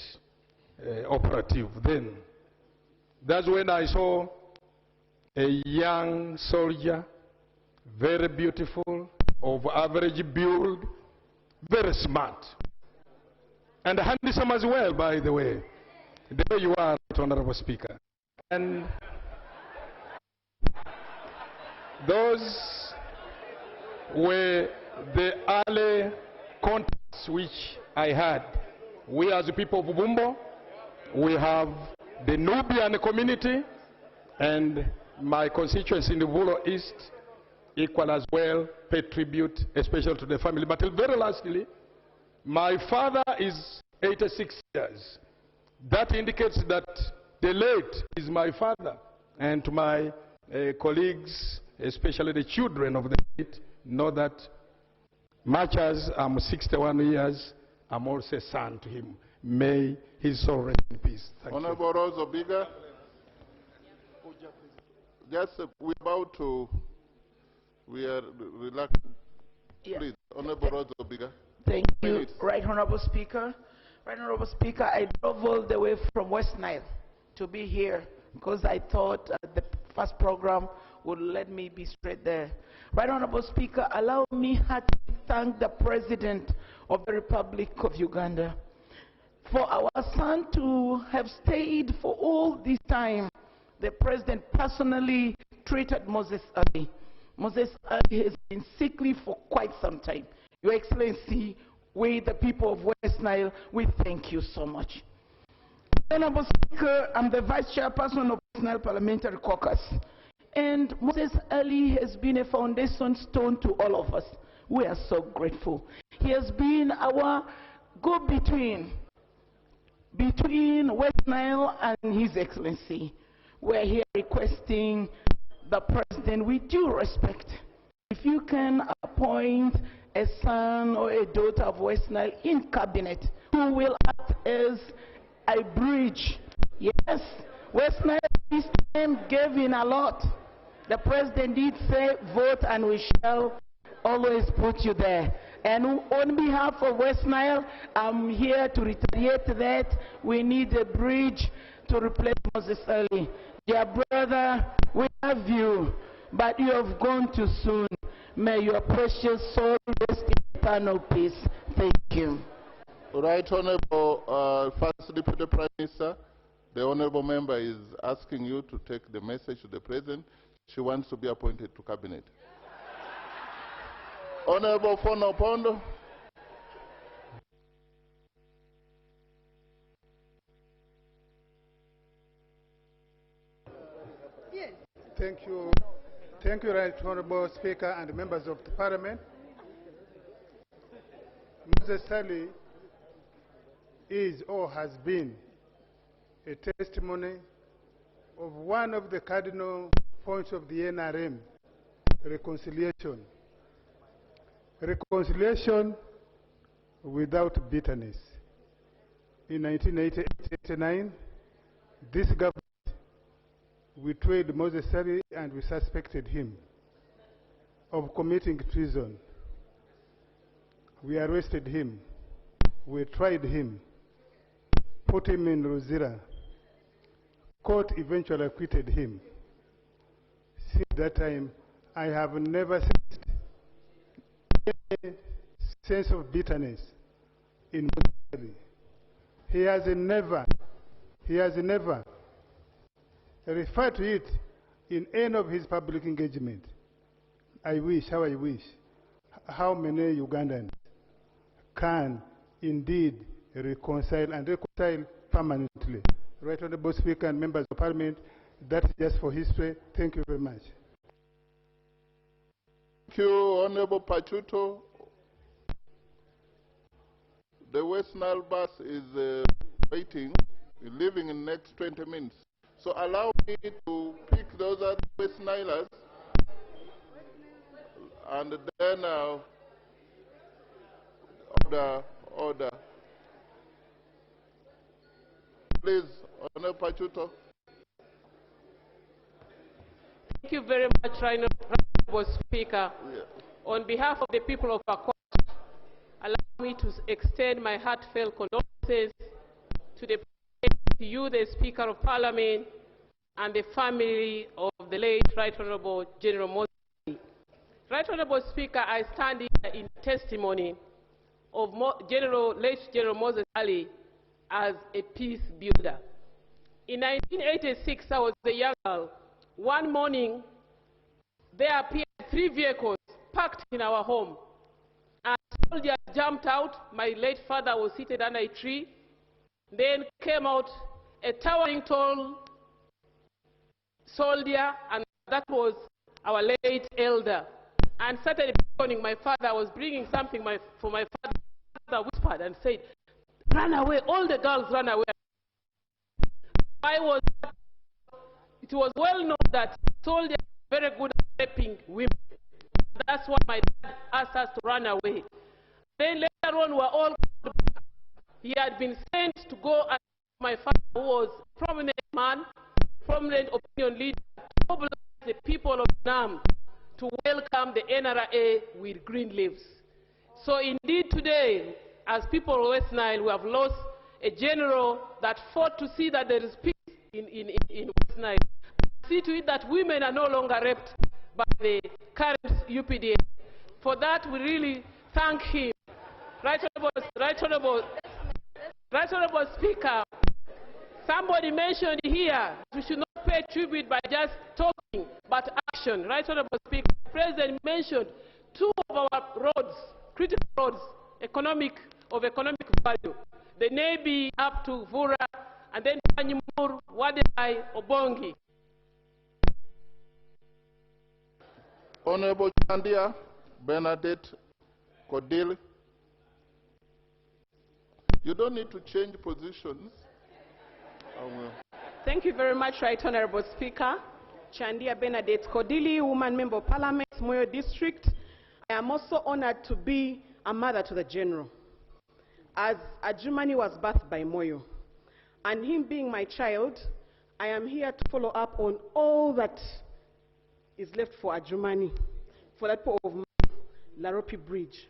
operative then. That's when I saw a young soldier, very beautiful, of average build, very smart, and handsome as well, by the way. There you are, Honorable Speaker. And those were the early contacts which I had. We as the people of Bumbo, we have the Nubian community, and my constituency in the Bulo East equal as well, pay tribute, especially to the family. But very lastly, my father is 86 years. That indicates that the late is my father. And to my colleagues, especially the children of the late, know that much as I'm 61 years, I'm also a son to him. May his soul rest in peace. Thank Honorable Rose Obiga, just we're about to, we are relaxed. Yeah. Please, Honorable Rose Obiga. Thank you, Right Honorable Speaker. Right Honorable Speaker, I drove all the way from West Nile to be here because I thought the first program would let me be straight there. Right Honorable Speaker, allow me to thank the President of the Republic of Uganda for our son to have stayed for all this time. The President personally treated Moses Ali. Moses Ali has been sickly for quite some time. Your Excellency, we, the people of West Nile, we thank you so much. Honorable Speaker, I'm the Vice Chairperson of West Nile Parliamentary Caucus. And Moses Ali has been a foundation stone to all of us. We are so grateful. He has been our go-between between West Nile and His Excellency. We're here requesting the President, with due respect, if you can appoint a son or a daughter of West Nile in cabinet who will act as a bridge. Yes, West Nile this time gave in a lot. The President did say, vote and we shall always put you there. And on behalf of West Nile, I'm here to reiterate that we need a bridge to replace Moses Ali. Dear brother, we love you, but you have gone too soon. May your precious soul rest in eternal peace. Thank you. Right Honorable First Deputy Prime Minister, the Honorable Member is asking you to take the message to the President. She wants to be appointed to Cabinet. Honorable Fono Pondo. Thank you. Thank you, Right Honorable Speaker and members of the Parliament. Moses Ali is or has been a testimony of one of the cardinal points of the NRM, reconciliation. Reconciliation without bitterness. In 1988-89, this government, we tried Moses Ali and we suspected him of committing treason. We arrested him. We tried him, put him in Rosira. Court eventually acquitted him. Since that time, I have never sensed any sense of bitterness in Moses Ali. He has never referred to it in any of his public engagement. I wish, how many Ugandans can indeed reconcile and reconcile permanently. Right Honorable Speaker and members of Parliament, that's just for history. Thank you very much. Thank you, Honorable Pachuto. The West Nile bus is waiting, leaving in the next 20 minutes. So allow me to pick those other West Nilers, and then order. Please, Honorable Pachuto. Thank you very much, Honorable Speaker. On behalf of the people of Akwa, allow me to extend my heartfelt condolences to you, the Speaker of Parliament, and the family of the late Right Honorable General Moses. Right Honorable Speaker, I stand here in testimony of late General Moses Ali as a peace builder. In 1986, I was a young girl. One morning, there appeared 3 vehicles parked in our home. And soldiers jumped out. My late father was seated under a tree. Then came out a towering tall soldier, and that was our late elder. And started beckoning my father. I was bringing something for my father. My father whispered and said, "Run away." All the girls ran away. It was well known that soldiers are very good at raping women. That's why my dad asked us to run away. Then later on, we were all called back. He had been sent to go and my father, who was a prominent man, prominent opinion leader, to mobilize the people of Nam to welcome the NRA with green leaves. So indeed today, as people of West Nile, we have lost a general that fought to see that there is peace in West Nile. See to it that women are no longer raped by the current UPDA. For that, we really thank him. Right Honorable Speaker, somebody mentioned here we should not pay tribute by just talking, but action. Right Honorable Speaker, the President mentioned 2 of our roads, critical roads, of economic value. The Navy up to Vura, and then Panyimur, Wadai, Obongi. Honorable Chandia Bernadette Kodil. You don't need to change positions. Thank you very much, Right Honorable Speaker. Chandia Bernadette Kodili, Woman Member of Parliament, Moyo District. I am also honored to be a mother to the General, as Adjumani was birthed by Moyo. And him being my child, I am here to follow up on all that is left for Adjumani, for that part of Laropi Bridge.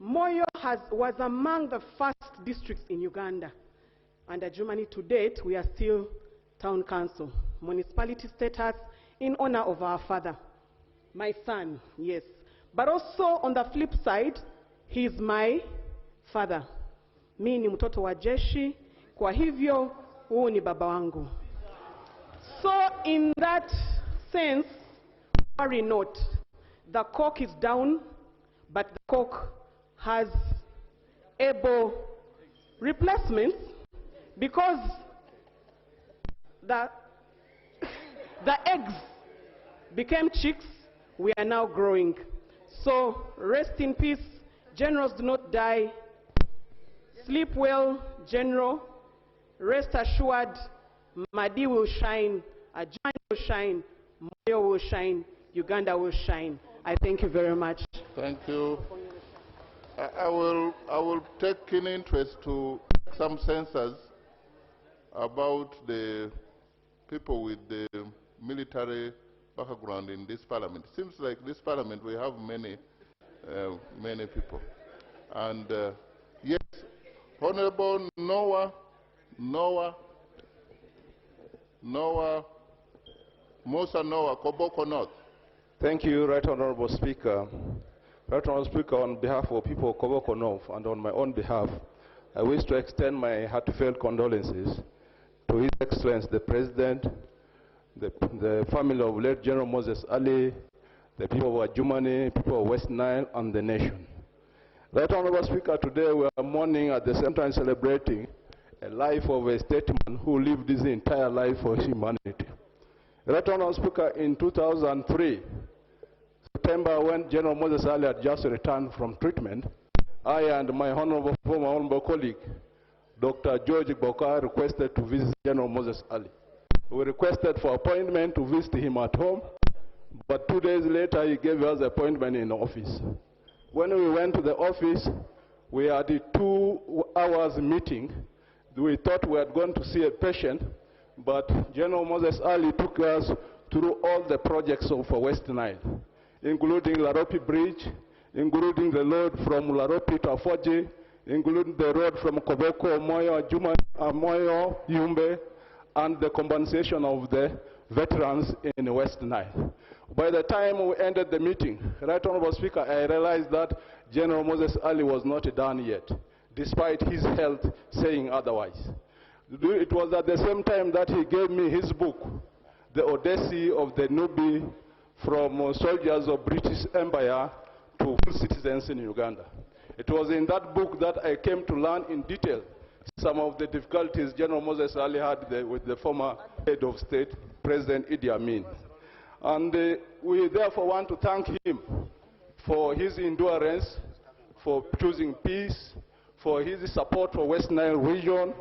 Moyo was among the first districts in Uganda. And Adjumani, to date, we are still town council, municipality status in honor of our father, my son, yes. But also on the flip side, he is my father. Mi ni mtoto wa jeshi, kwa hivyo huu ni baba wangu. So in that sense, worry not. The cork is down, but the cork has able replacements, because the eggs became chicks. We are now growing. So rest in peace. Generals do not die. Sleep well, General. Rest assured, Madi will shine, Adjumani will shine, Moyo will shine, Uganda will shine. I thank you very much. Thank you. I will take keen interest to some census about the people with the military background in this parliament. It seems like this parliament we have many people. And yes, Honorable Noah Musa Noah, Koboko North. Thank you, Right Honorable Speaker. Right Honorable Speaker, on behalf of people of Koboko North and on my own behalf, I wish to extend my heartfelt condolences to His Excellency the President, the family of late General Moses Ali, the people of Adjumani, people of West Nile, and the nation. Right Honorable Speaker, today we are mourning at the same time celebrating a life of a statesman who lived his entire life for humanity. Right Honorable Speaker, in 2003, September, when General Moses Ali had just returned from treatment, I and my former honorable colleague, Dr. George Boka, requested to visit General Moses Ali. We requested for appointment to visit him at home, but 2 days later he gave us an appointment in the office. When we went to the office, we had a 2 hours meeting we thought we had gone to see a patient, but General Moses Ali took us through all the projects of West Nile, including Laropi Bridge, including the road from Laropi to Afoji, including the road from Koboko, Moyo, Adjumani, Moyo, Yumbe, and the compensation of the veterans in West Nile. By the time we ended the meeting, Right Honorable Speaker, I realized that General Moses Ali was not done yet, despite his health saying otherwise. It was at the same time that he gave me his book, The Odyssey of the Nubi, from soldiers of British Empire to citizens in Uganda. It was in that book that I came to learn in detail some of the difficulties General Moses Ali had with the former head of state, President Idi Amin. And we therefore want to thank him for his endurance, for choosing peace, for his support for West Nile region.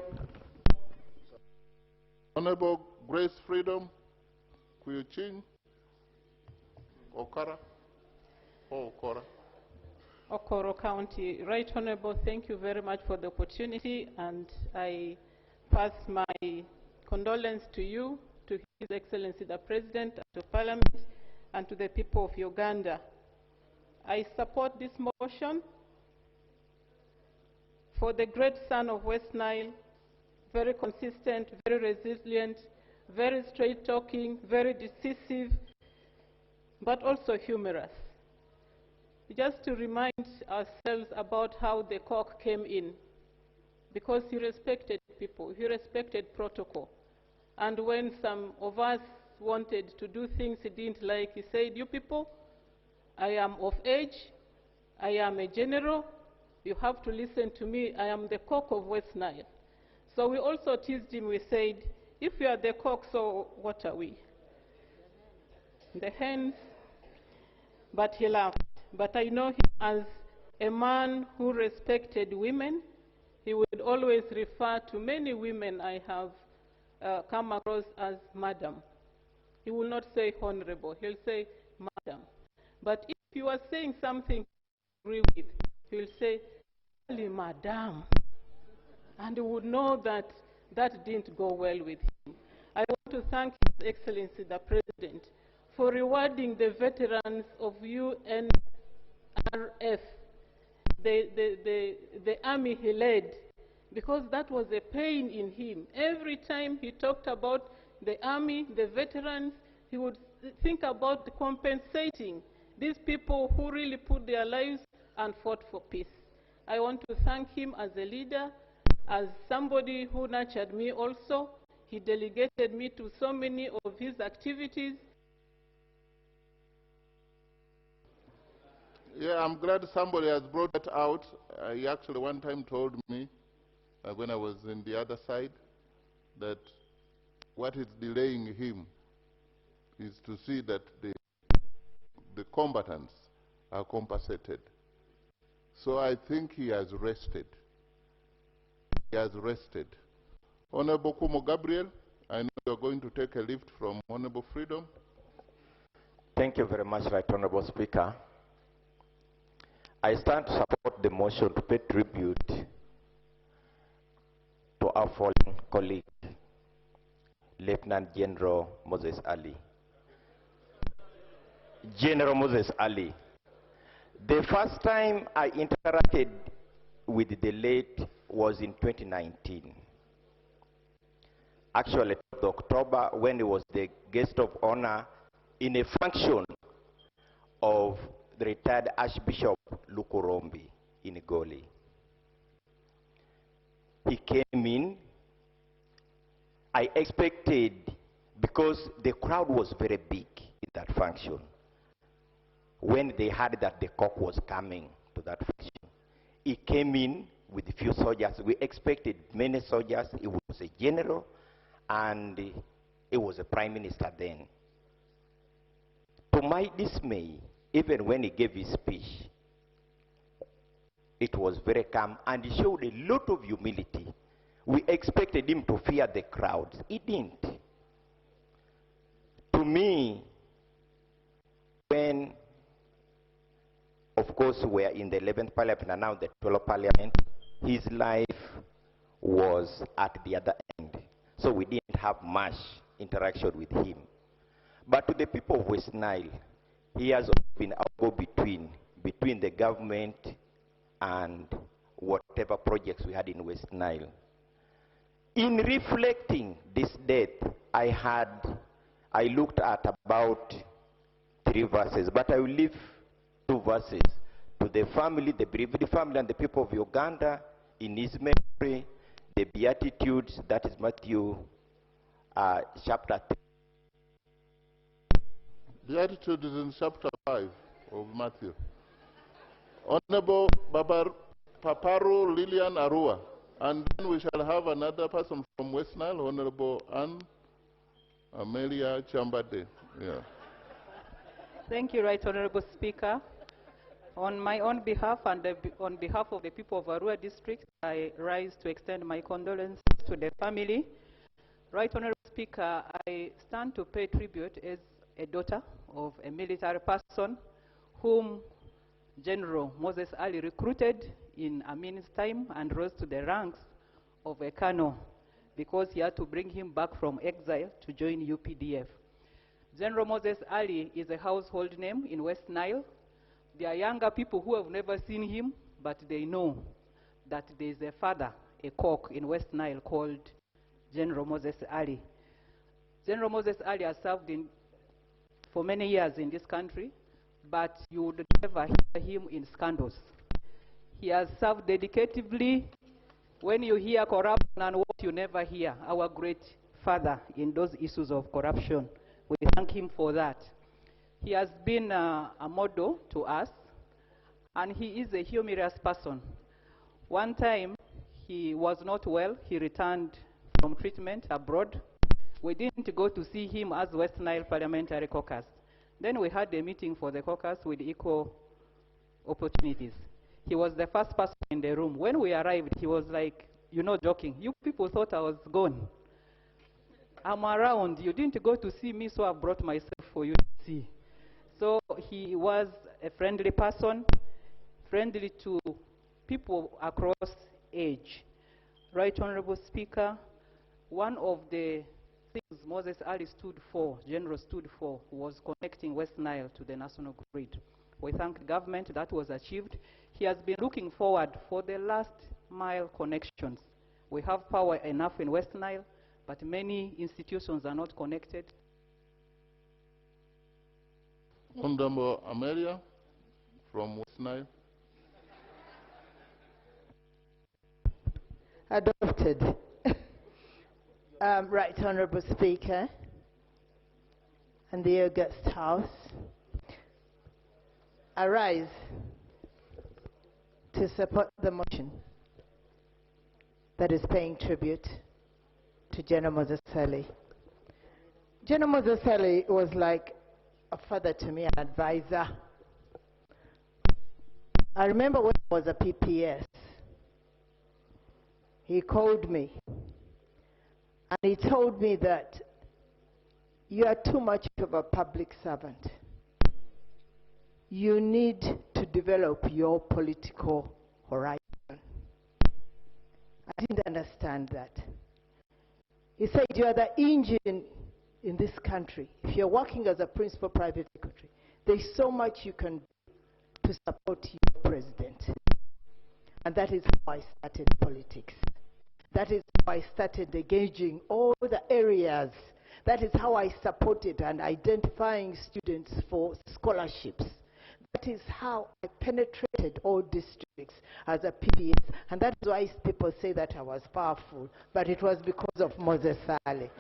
Honorable Grace Freedom, Kuyuchin, Okara, Okora. Okoro County. Right Honorable, thank you very much for the opportunity, and I pass my condolence to you, to His Excellency the President, to Parliament, and to the people of Uganda. I support this motion for the great son of West Nile, very consistent, very resilient, very straight-talking, very decisive, but also humorous. Just to remind ourselves about how the cock came in, because he respected people, he respected protocol. And when some of us wanted to do things he didn't like, he said, "You people, I am of age, I am a general, you have to listen to me, I am the cock of West Nile." So we also teased him, we said, "If you are the cock, so what are we?" The hens, but he laughed. But I know him as a man who respected women. He would always refer to many women I have come across as madam. He will not say honorable, he'll say madam. But if you are saying something I agree with, he'll say, "Really, madam." And you would know that that didn't go well with him. I want to thank His Excellency the President for rewarding the veterans of UNRF, the army he led, because that was a pain in him. Every time he talked about the army, the veterans, he would think about compensating these people who really put their lives and fought for peace. I want to thank him as a leader, as somebody who nurtured me also. He delegated me to so many of his activities. Yeah, I'm glad somebody has brought that out. He actually one time told me, when I was in the other side, that what is delaying him is to see that the combatants are compensated. So I think he has rested. He has rested. Honorable Kumo Gabriel, I know you're going to take a lift from Honorable Freedom. Thank you very much, Right Honorable Speaker. I stand to support the motion to pay tribute to our fallen colleague, Lieutenant General Moses Ali. General Moses Ali. The first time I interacted with the late was in 2019. Actually, October, when he was the guest of honor in a function of the retired Archbishop Lukurombi in Goli. He came in. I expected, because the crowd was very big in that function, when they heard that the cock was coming to that function, he came in with a few soldiers. We expected many soldiers. He was a general, and he was a prime minister then. To my dismay, even when he gave his speech, it was very calm, and he showed a lot of humility. We expected him to fear the crowds. He didn't. To me, when, of course, we are in the 11th Parliament and now the 12th Parliament, his life was at the other end. So we didn't have much interaction with him. But to the people of West Nile, he has been a go-between between the government and whatever projects we had in West Nile. In reflecting this death, I looked at about 3 verses, but I will leave 2 verses to the family, the bereaved family and the people of Uganda in his memory, the Beatitudes, that is Matthew chapter 3. Beatitude is in chapter 5 of Matthew. Honorable Paparu Lilian Arua. And then we shall have another person from West Nile, Honorable Anne Amelia Chambade. Yeah. Thank you, Right Honorable Speaker. On my own behalf and on behalf of the people of Arua District, I rise to extend my condolences to the family. Right Honorable Speaker, I stand to pay tribute as a daughter of a military person whom General Moses Ali recruited in Amin's time and rose to the ranks of a colonel because he had to bring him back from exile to join UPDF. General Moses Ali is a household name in West Nile. There are younger people who have never seen him, but they know that there is a father, a cock in West Nile called General Moses Ali. General Moses Ali has served for many years in this country, but you would never hear him in scandals. He has served dedicatively. When you hear corruption and what you never hear, our great father in those issues of corruption, we thank him for that. He has been a model to us, and he is a humorous person. One time, he was not well. He returned from treatment abroad. We didn't go to see him as West Nile Parliamentary Caucus. Then we had a meeting for the caucus with equal opportunities. He was the first person in the room. When we arrived, he was like, joking. You people thought I was gone. I'm around. You didn't go to see me, so I brought myself for you to see. So he was a friendly person, friendly to people across age. Right Honorable Speaker, one of the things Moses Ali stood for, General stood for, was connecting West Nile to the national grid. We thank the government that was achieved. He has been looking forward for the last mile connections. We have power enough in West Nile, but many institutions are not connected. Honorable Amelia from West Nile. Adopted. Right Honorable Speaker and the August House, I rise to support the motion that is paying tribute to General Moses Ali. General Moses Ali was like a father to me, an advisor. I remember when I was a PPS, he called me and he told me that you are too much of a public servant. You need to develop your political horizon. I didn't understand that. He said, you are the engine in this country. If you're working as a principal private secretary, there's so much you can do to support your president. And that is how I started politics. That is how I started engaging all the areas. That is how I supported and identifying students for scholarships. That is how I penetrated all districts as a PPS. And that's why people say that I was powerful. But it was because of Moses Ali.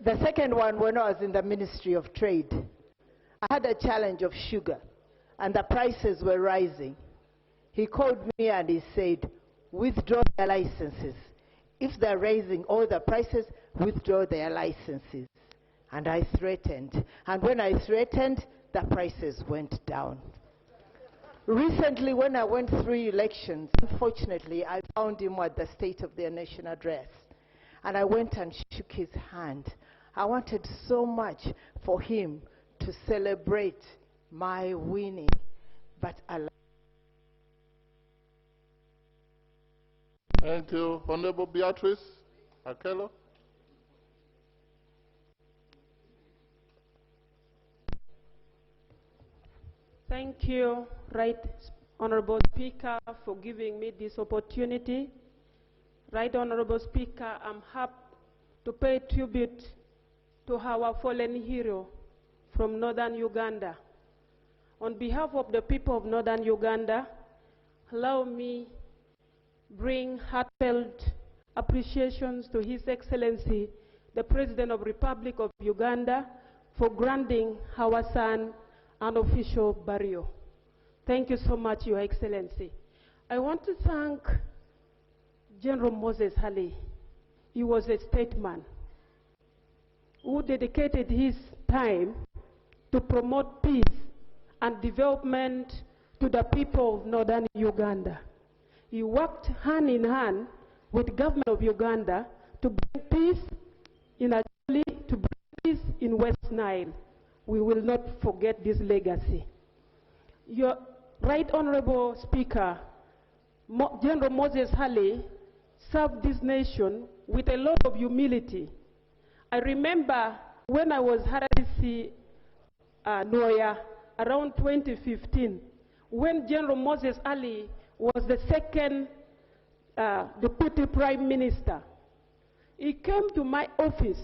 The second one, when I was in the Ministry of Trade, I had a challenge of sugar, and the prices were rising. He called me and he said, withdraw their licenses. If they're raising all the prices, withdraw their licenses. And I threatened. And when I threatened, the prices went down. Recently, when I went through elections, unfortunately, I found him at the State of the Nation address. And I went and shook his hand. I wanted so much for him to celebrate my winning. But Thank you. Honorable Beatrice Akelo. Thank you, Right Honorable Speaker, for giving me this opportunity. Right Honorable Speaker, I'm happy to pay tribute to our fallen hero from northern Uganda. On behalf of the people of northern Uganda, allow me bring heartfelt appreciations to His Excellency, the President of the Republic of Uganda, for granting our son an official burial. Thank you so much, Your Excellency. I want to thank General Moses Hale. He was a statesman who dedicated his time to promote peace and development to the people of northern Uganda. He worked hand in hand with the government of Uganda to bring peace in Adjumani, to bring peace in West Nile. We will not forget this legacy. Your Right Honorable Speaker, General Moses Hale served this nation with a lot of humility. I remember when I was RDC Noya around 2015, when General Moses Hale was the second Deputy Prime Minister. He came to my office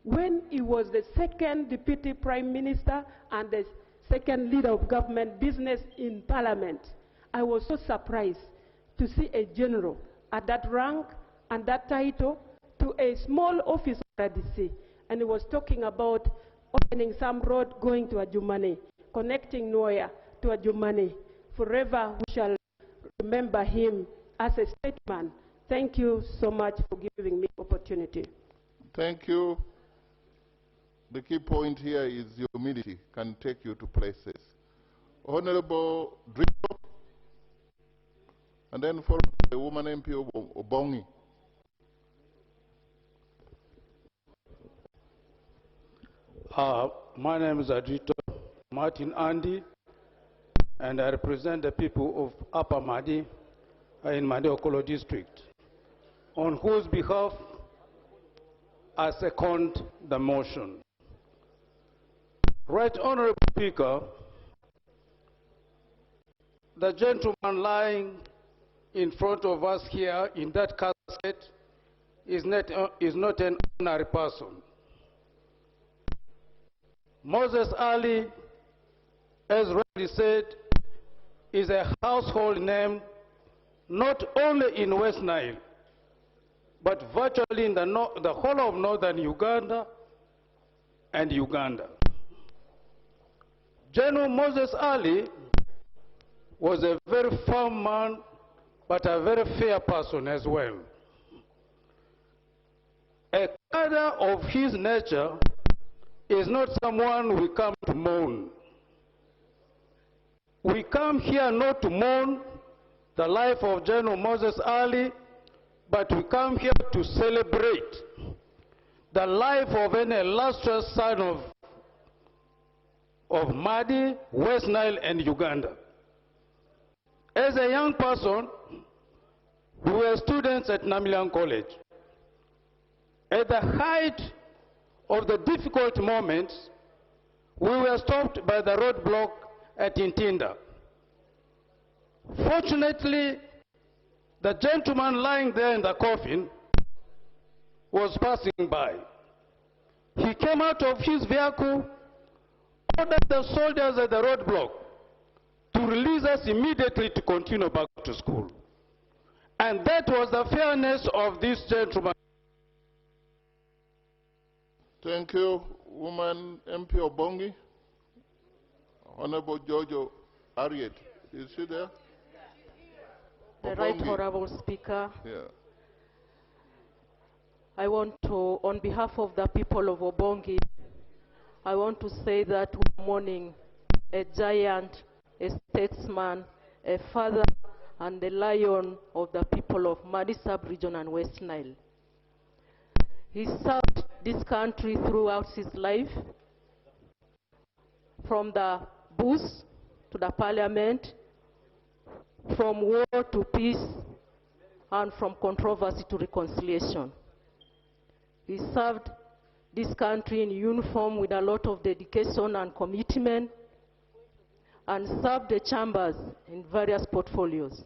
when he was the second Deputy Prime Minister and the second leader of government business in Parliament. I was so surprised to see a general at that rank and that title to a small office of RDC. And he was talking about opening some road going to Adjumani, connecting Noya to Adjumani. Forever we shall remember him as a statesman. Thank you so much for giving me opportunity. Thank you. The key point here is humility can take you to places. Honorable Dripo, and then followed by the woman MP Obongi. My name is Adrito Martin Andy, and I represent the people of Upper Madi in Madi Okolo district, on whose behalf I second the motion. Right Honorable Speaker, the gentleman lying in front of us here in that casket is not an ordinary person. Moses Ali, as rightly said, is a household name not only in West Nile, but virtually in the whole of northern Uganda and Uganda. General Moses Ali was a very firm man, but a very fair person as well. A cadre of his nature is not someone we come to mourn. We come here not to mourn the life of General Moses Ali, but we come here to celebrate the life of an illustrious son of Madi, West Nile, and Uganda. As a young person, we were students at Namilian College. At the height of the difficult moments, we were stopped by the roadblock at Intinda. Fortunately, the gentleman lying there in the coffin was passing by. He came out of his vehicle, ordered the soldiers at the roadblock to release us immediately to continue back to school. And that was the fairness of this gentleman. Thank you, woman MP Obongi. Honorable Jojo Harriet, is she there? The Right Honorable Speaker, yeah. I want to, on behalf of the people of Obongi, I want to say that we're mourning a giant, a statesman, a father, and the lion of the people of Madi sub-region and West Nile. He served this country throughout his life, from the bush to the parliament, from war to peace, and from controversy to reconciliation. He served this country in uniform with a lot of dedication and commitment, and served the chambers in various portfolios.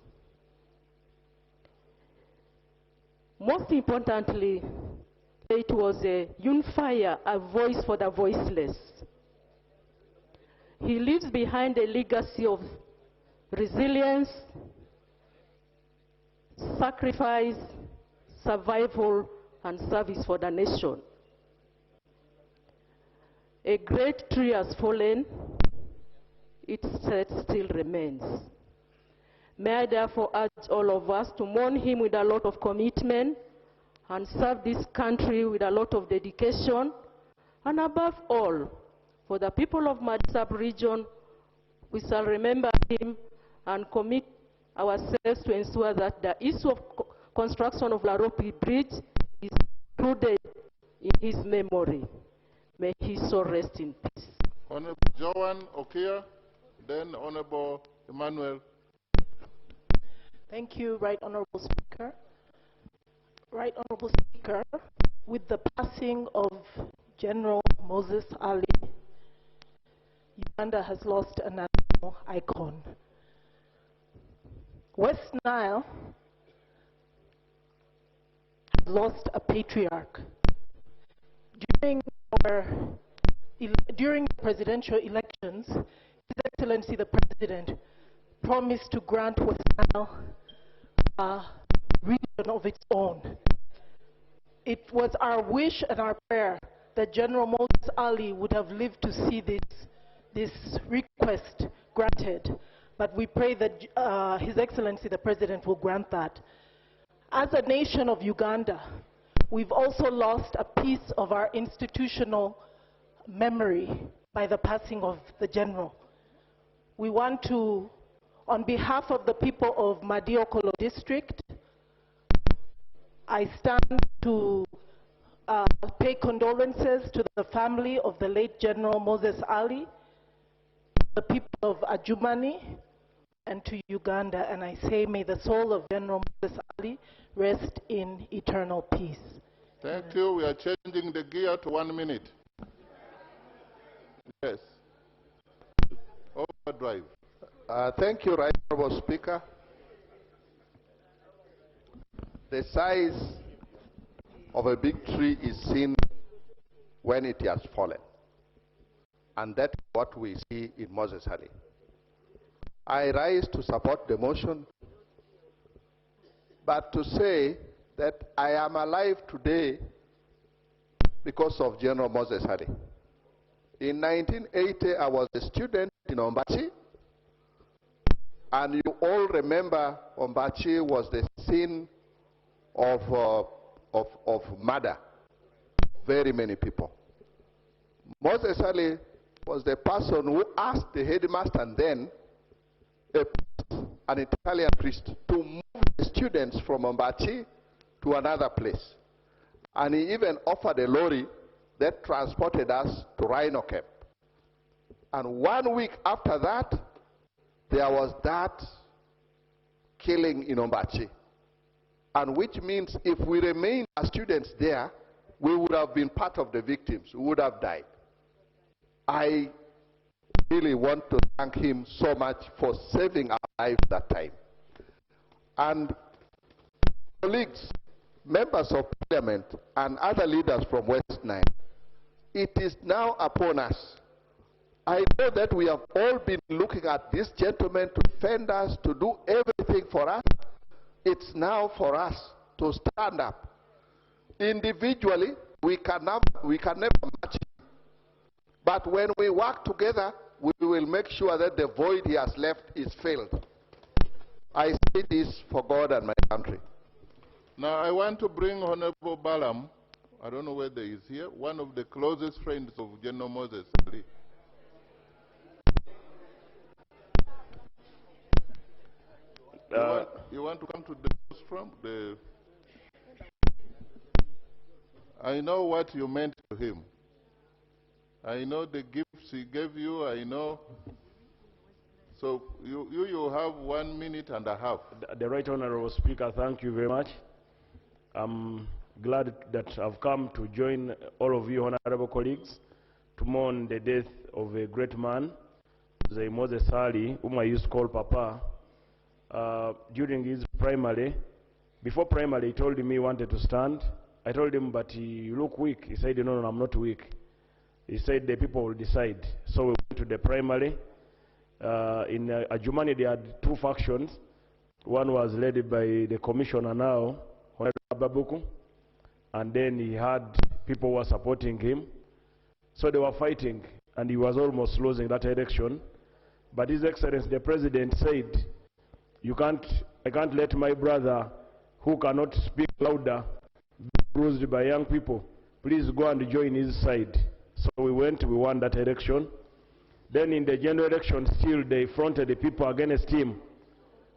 Most importantly, it was a unifier, a voice for the voiceless. He leaves behind a legacy of resilience, sacrifice, survival, and service for the nation. A great tree has fallen, its set still remains. May I therefore urge all of us to mourn him with a lot of commitment and serve this country with a lot of dedication, and above all, for the people of Madisab region, we shall remember him and commit ourselves to ensure that the issue of construction of Laropi Bridge is included in his memory. May he so rest in peace. Honorable Joan Okia, then Honorable Emmanuel. Thank you, Right Honorable Speaker. Right Honorable Speaker, with the passing of General Moses Ali, Uganda has lost a national icon. West Nile has lost a patriarch. During the presidential elections, His Excellency the President promised to grant West Nile a region of its own. It was our wish and our prayer that General Moses Ali would have lived to see this request granted, but we pray that His Excellency the President will grant that. As a nation of Uganda, we've also lost a piece of our institutional memory by the passing of the General. We want to, on behalf of the people of Madiokolo district, I stand to pay condolences to the family of the late General Moses Ali, the people of Adjumani, and to Uganda, and I say may the soul of General Moses Ali rest in eternal peace. Thank you. We are changing the gear to 1 minute. Yes. Overdrive. Thank you, Right Honorable Speaker. The size of a big tree is seen when it has fallen. And that's what we see in Moses Ali. I rise to support the motion, but to say that I am alive today because of General Moses Ali. In 1980, I was a student in Ombachi, and you all remember Ombachi was the scene of murder. Very many people. Moses Ali was the person who asked the headmaster and then an Italian priest to move the students from Ombachi to another place. And he even offered a lorry that transported us to Rhino Camp. And 1 week after that, there was that killing in Ombachi. And which means if we remained as students there, we would have been part of the victims, we would have died. I really want to thank him so much for saving our lives that time. And colleagues, members of parliament, and other leaders from West Nile, it is now upon us. I know that we have all been looking at this gentleman to defend us, to do everything for us. It's now for us to stand up. Individually, we can never match him. But when we work together, we will make sure that the void he has left is filled. I say this for God and my country. Now I want to bring Honorable Balam, I don't know whether he's here, one of the closest friends of General Moses Ali. You want to come to the rostrum? I know what you meant to him. I know the gifts he gave you, I know. So you have 1 minute and a half. The Right Honorable Speaker, thank you very much. I'm glad that I've come to join all of you honorable colleagues to mourn the death of a great man, Moses Ali, whom I used to call Papa. During his primary, before primary, he told me he wanted to stand. I told him, but you look weak. He said, no, I'm not weak. He said the people will decide. So we went to the primary. In Adjumani, they had 2 factions. One was led by the commissioner now, Babuku, and then he had people who were supporting him. So they were fighting, and he was almost losing that election. But His Excellency, the President, said, I can't let my brother, who cannot speak louder, be bruised by young people. Please go and join his side. So we went, we won that election. Then in the general election, still they fronted the people against him.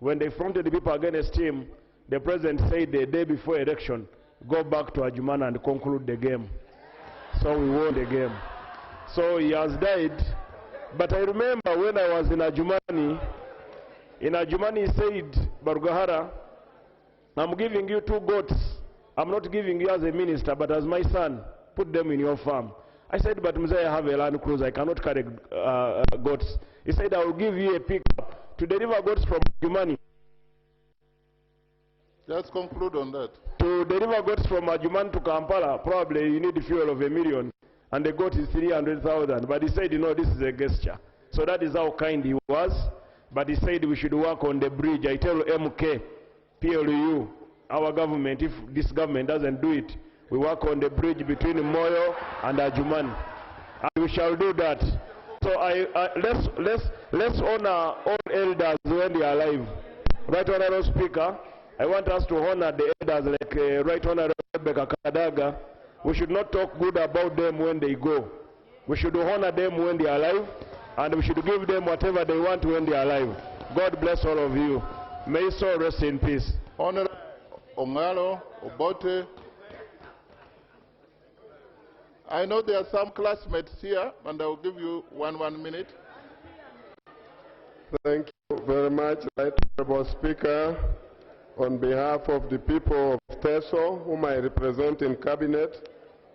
When they fronted the people against him, the president said the day before election, go back to Adjumani and conclude the game. So we won the game. So he has died. But I remember when I was in Adjumani he said, Barugahara, I'm giving you 2 goats. I'm not giving you as a minister, but as my son. Put them in your farm. I said, but Mzee, I have a Land Cruiser. I cannot carry goats. He said, I will give you a pickup to deliver goats from Adjumani. Let's conclude on that. To deliver goats from Adjumani to Kampala, probably you need a fuel of $1 million, and the goat is 300,000. But he said, this is a gesture. So that is how kind he was. But he said we should work on the bridge. I tell MK, PLU, our government, if this government doesn't do it, we work on the bridge between Moyo and Adjumani. And we shall do that. So let's honor all elders when they are alive. Right Honorable Speaker, I want us to honor the elders like Right Honorable Rebecca Kadaga. We should not talk good about them when they go. We should honor them when they are alive, and we should give them whatever they want when they are alive. God bless all of you. May your soul rest in peace. Honorable Ongalo, Obote. I know there are some classmates here, and I will give you 1 minute. Thank you very much, Right Honorable Speaker. On behalf of the people of Teso, whom I represent in Cabinet,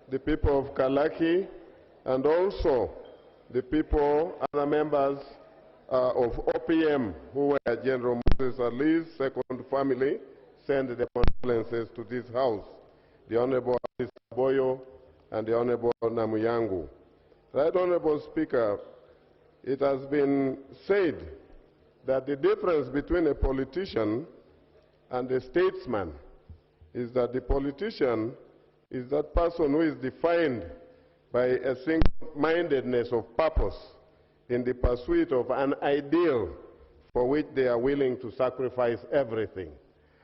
the people of Kalaki, and also the people, other members of OPM, who were General Moses Ali's second family, send the condolences to this house, the Honorable Alice Boyo and the Honorable Namuyangu. Right Honorable Speaker, it has been said that the difference between a politician and a statesman is that the politician is that person who is defined by a single-mindedness of purpose in the pursuit of an ideal for which they are willing to sacrifice everything.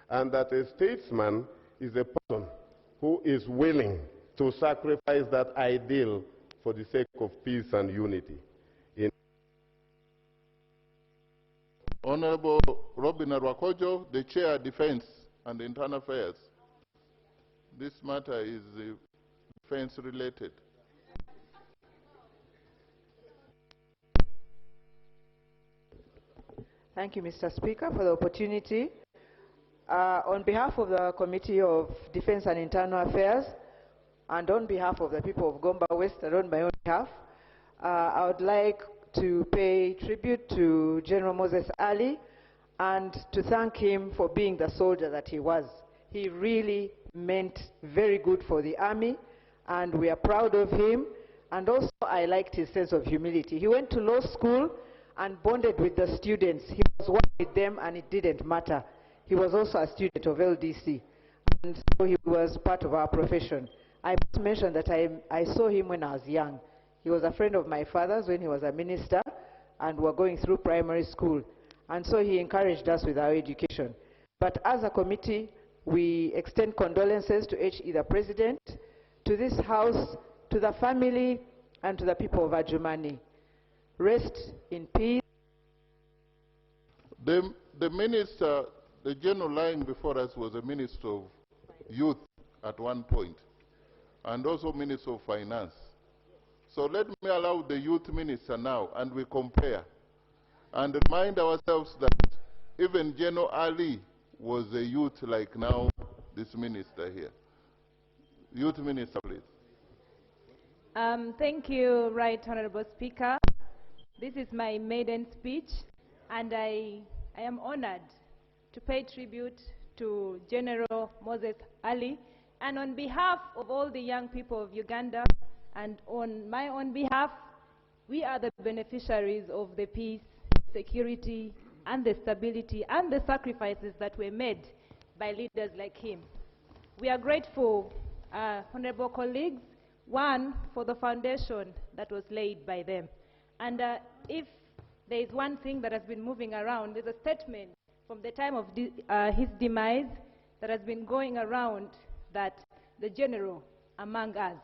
And that a statesman is a person who is willing to sacrifice that ideal for the sake of peace and unity. Honorable Robin Arwakojo, the Chair, Defense and Internal Affairs. This matter is defense related. Thank you, Mr. Speaker, for the opportunity. On behalf of the Committee of Defense and Internal Affairs, and on behalf of the people of Gomba West and on my own behalf, I would like to pay tribute to General Moses Ali and to thank him for being the soldier that he was. He really meant very good for the army, and we are proud of him. And also, I liked his sense of humility. He went to law school and bonded with the students. He was one with them, and it didn't matter. He was also a student of LDC, and so he was part of our profession. I must mention that I saw him when I was young. He was a friend of my father's when he was a minister, and we were going through primary school. And so he encouraged us with our education. But as a committee, we extend condolences to HE, the President, to this House, to the family, and to the people of Adjumani. Rest in peace. The minister, the general lying before us was a minister of youth at one point, and also minister of finance. So let me allow the youth minister now, and we compare. and remind ourselves that even General Ali was a youth like now this minister here. Youth Minister, please. Thank you, Right Honorable Speaker. This is my maiden speech, and I am honored to pay tribute to General Moses Ali. And on behalf of all the young people of Uganda, and on my own behalf, we are the beneficiaries of the peace, security, and the stability, and the sacrifices that were made by leaders like him. We are grateful, honorable colleagues, one, for the foundation that was laid by them. And if there is one thing that has been moving around, there's a statement from the time of his demise that has been going around that the general among us.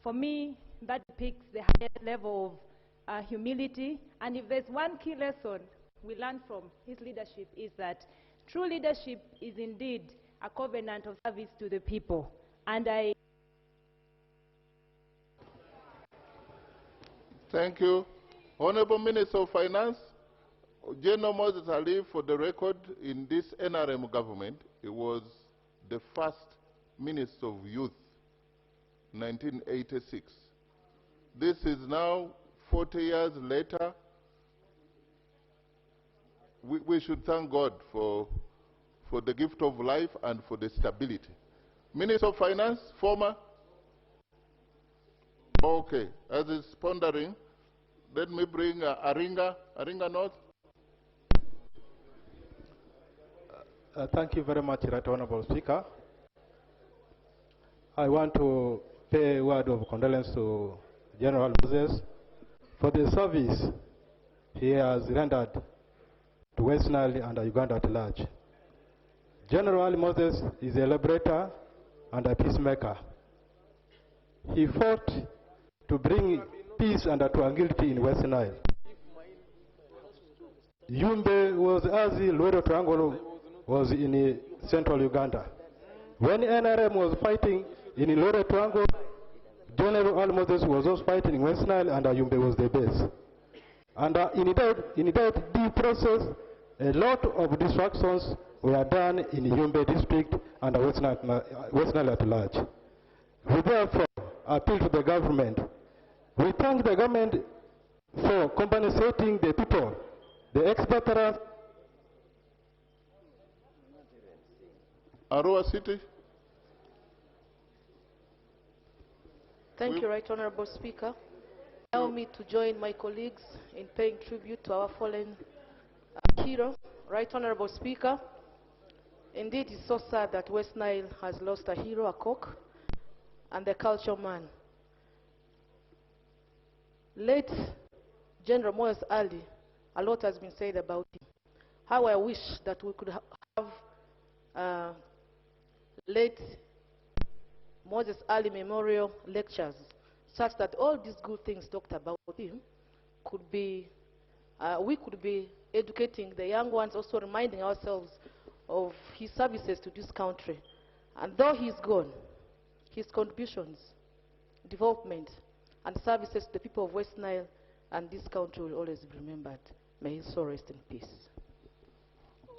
For me, that depicts the highest level of humility. And if there's one key lesson we learn from his leadership, is that true leadership is indeed a covenant of service to the people. And Thank you. Honorable Minister of Finance, General Moses Ali, for the record, in this NRM government, he was the first Minister of Youth, 1986. This is now 40 years later. We should thank God for the gift of life and for the stability. Minister of Finance, former? Okay, as is pondering, let me bring Aringa North. Thank you very much, Right Honorable Speaker. I want to pay a word of condolence to General Moses for the service he has rendered to West Nile and Uganda at large. General Moses is a liberator and a peacemaker. He fought to bring peace and tranquility in West Nile. Yumbe was as Luero Triangle was in central Uganda. When NRM was fighting in Luero Triangle, General Moses was also fighting in West Nile, and Yumbe was the base. And in that deep process, a lot of distractions were done in Yumbe district and West Nile at large. We therefore appeal to the government. We thank the government for compensating the people, the ex-veterans. Arua City. Thank you, Right Honorable Speaker. Allow me to join my colleagues in paying tribute to our fallen hero. Right Honorable Speaker, indeed it's so sad that West Nile has lost a hero, a cock, and a culture man. Late General Moses Ali, a lot has been said about him. How I wish that we could have late Moses Ali Memorial Lectures, such that all these good things talked about him could be, we could be educating the young ones, also reminding ourselves of his services to this country. And though he's gone, his contributions, development, and services to the people of West Nile and this country will always be remembered. May his soul rest in peace.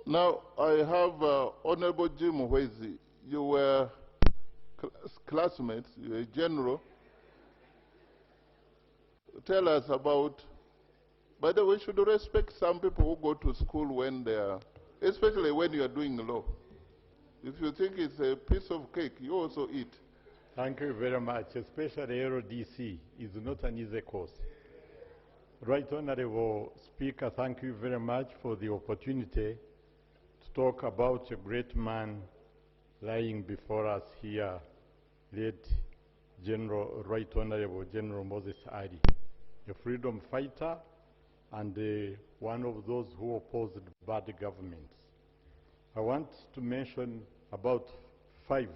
Now, I have Honorable Jim Mwezi. You were classmates, you were a general. Tell us about, by the way, should respect some people who go to school when they are, especially when you are doing law. If you think it's a piece of cake, you also eat. Thank you very much, especially LDC is not an easy course. Right Honorable Speaker, thank you very much for the opportunity to talk about a great man lying before us here, late Right Honorable General Moses Ali, a freedom fighter and one of those who opposed bad governments. I want to mention about 5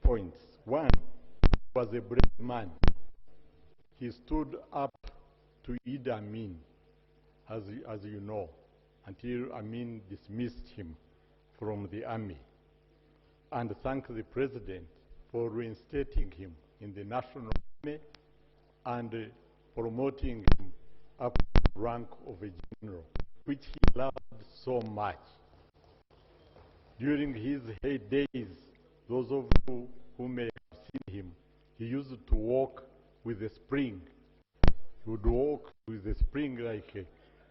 points. One, was a brave man. He stood up to Idi Amin, as you know, until Amin dismissed him from the army, and thanked the president for reinstating him in the national army and promoting him up to rank of a general, which he loved so much. During his heydays, those of you who may have seen him, he used to walk with a spring. He would walk with a spring like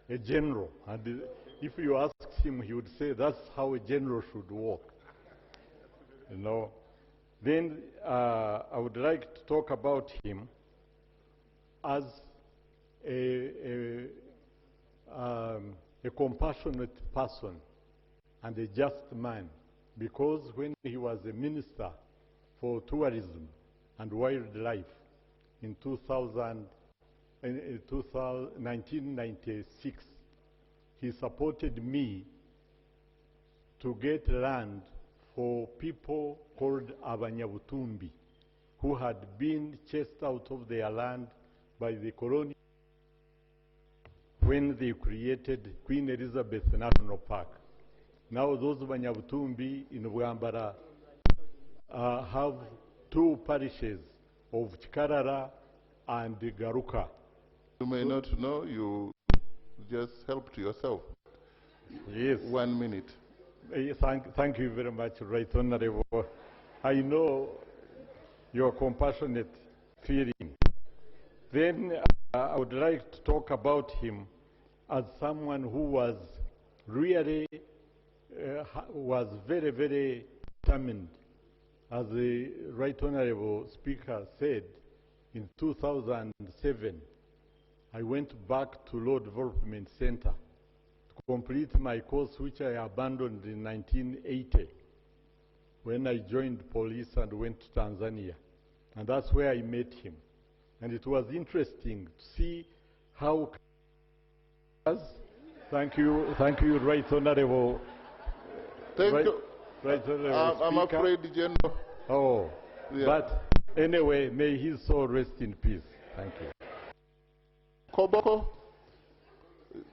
a general. And if you ask him, he would say, that's how a general should walk. You know. Then I would like to talk about him as a compassionate person and a just man, because when he was a minister for tourism and wildlife in 1996, he supported me to get land for people called Abanyabutumbi, who had been chased out of their land by the colonial when they created Queen Elizabeth National Park. Now those Banyabutumbi in Bwambara have two parishes of Chikarara and Garuka. You may not know, you just helped yourself. Yes. 1 minute. Thank you very much, Right Honorable. I know your compassionate feeling. Then I would like to talk about him as someone who was really was very, very determined. As the Right Honorable Speaker said, in 2007, I went back to Law Development Center to complete my course, which I abandoned in 1980 when I joined police and went to Tanzania. And that's where I met him. And it was interesting to see how... Thank you, Right Honorable. Thank you. Right Honorable I'm afraid, General. Oh, yeah. But anyway, may his soul rest in peace. Thank you. Koboko,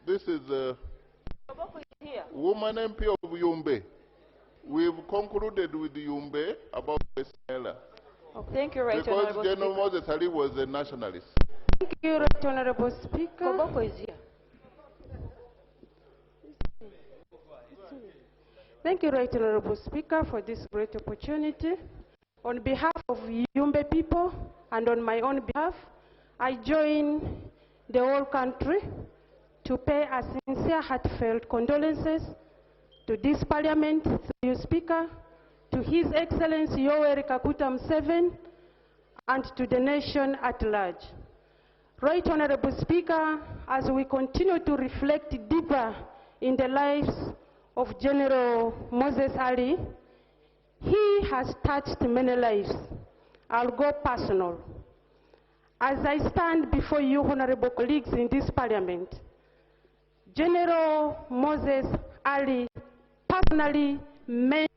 this is the woman MP of Yumbe. We've concluded with Yumbe about Westella. Oh, thank you, Right Honorable Because General Speaker. Moses Ali was a nationalist. Thank you, Right Honorable Speaker. Koboko is here. Thank you, Right Honorable Speaker, for this great opportunity. On behalf of Yumbe people and on my own behalf, I join the whole country to pay a sincere, heartfelt condolences to this Parliament, through you, Speaker, to His Excellency Yoweri Kaguta Museveni, and to the nation at large. Right Honorable Speaker, as we continue to reflect deeper in the lives of General Moses Ali, he has touched many lives. I'll go personal. As I stand before you, honorable colleagues in this Parliament, General Moses Ali personally made...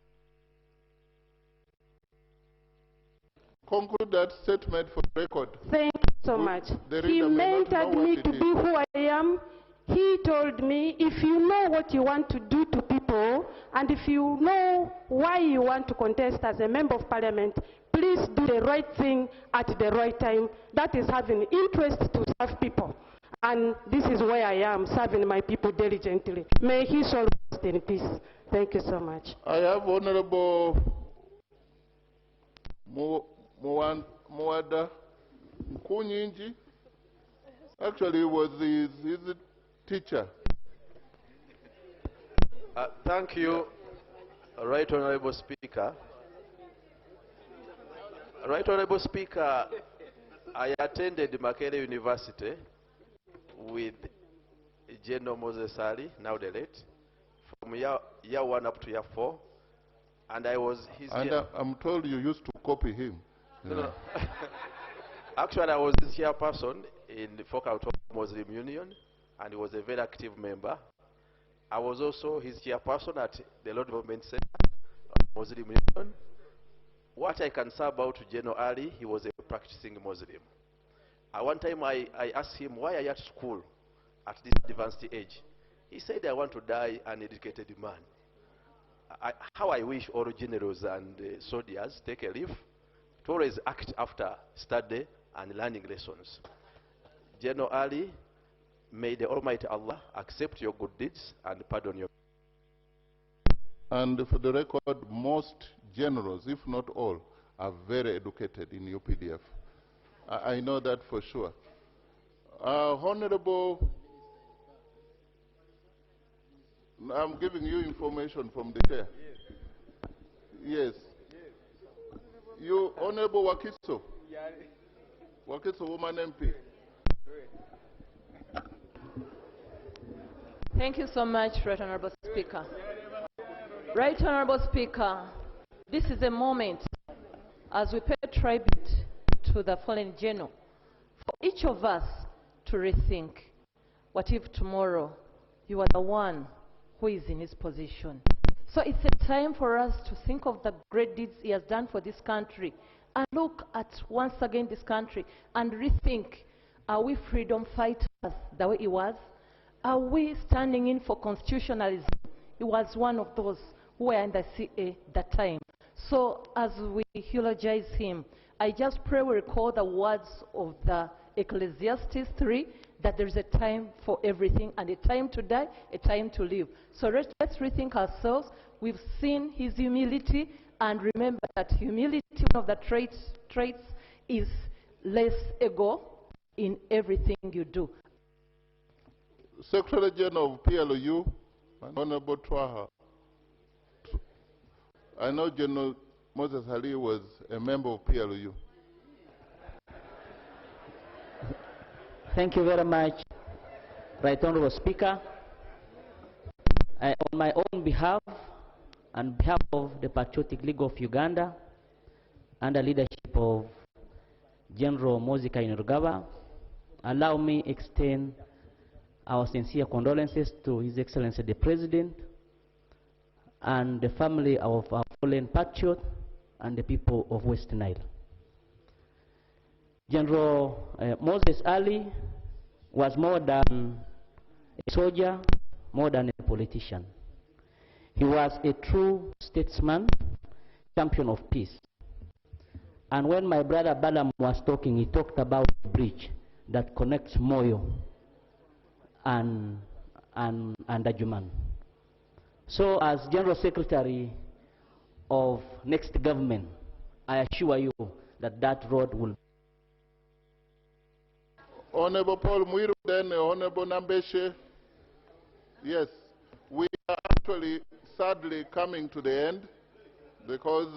Conclude that statement for the record. Thank you so much. He mentored me to be who I am. He told me, if you know what you want to do to people, and if you know why you want to contest as a member of Parliament, please do the right thing at the right time. That is having interest to serve people. And this is where I am, serving my people diligently. May he soul rest in peace. Thank you so much. I have Honorable Mwada Kunyinji. Actually, he was his teacher. Thank you, Right Honorable Speaker. Right Honorable Speaker, I attended Makerere University with General Moses Ali, now the late, from year 1 up to year 4, and I was his... And I'm told you used to copy him. No. Actually, I was his chairperson in the Focal Muslim Union, and he was a very active member. I was also his chairperson at the Law Development Center Muslim Union. What I can say about General Ali, he was a practicing Muslim. At one time, I asked him, why are you at school at this advanced age? He said, I want to die an educated man. How I wish all generals and soldiers take a leave to always act after study and learning lessons. General Ali May the Almighty Allah accept your good deeds and pardon your. And for the record, most generals, if not all, are very educated in UPDF. I know that for sure. Honorable, I'm giving you information from the chair. Yes. You, Honorable Wakiso. Wakiso, woman MP. Thank you so much, Right Honorable Speaker. Right Honorable Speaker, this is a moment as we pay tribute to the fallen general for each of us to rethink, what if tomorrow you are the one who is in his position? So it's a time for us to think of the great deeds he has done for this country and look at once again this country and rethink, are we freedom fighters the way he was? Are we standing in for constitutionalism? He was one of those who were in the CA that time. So as we eulogize him, I just pray we recall the words of the Ecclesiastes 3, that there is a time for everything, and a time to die, a time to live. So let's rethink ourselves. We've seen his humility, and remember that humility, one of the traits is less ego in everything you do. Secretary General of PLU, Honorable Twaha. I know General Moses Ali was a member of PLU. Thank you very much, Right Honorable Speaker. On my own behalf and behalf of the Patriotic League of Uganda, under leadership of General Moses Kainerugaba, allow me extend our sincere condolences to His Excellency the President and the family of our fallen patriot and the people of West Nile. General Moses Ali was more than a soldier, more than a politician. He was a true statesman, champion of peace. And when my brother Balaam was talking, he talked about the bridge that connects Moyo and Adjumani. So as General Secretary of next government, I assure you that that road will. Honorable Paul Mwiru, then Honorable Nambeshe. Yes, we are actually sadly coming to the end because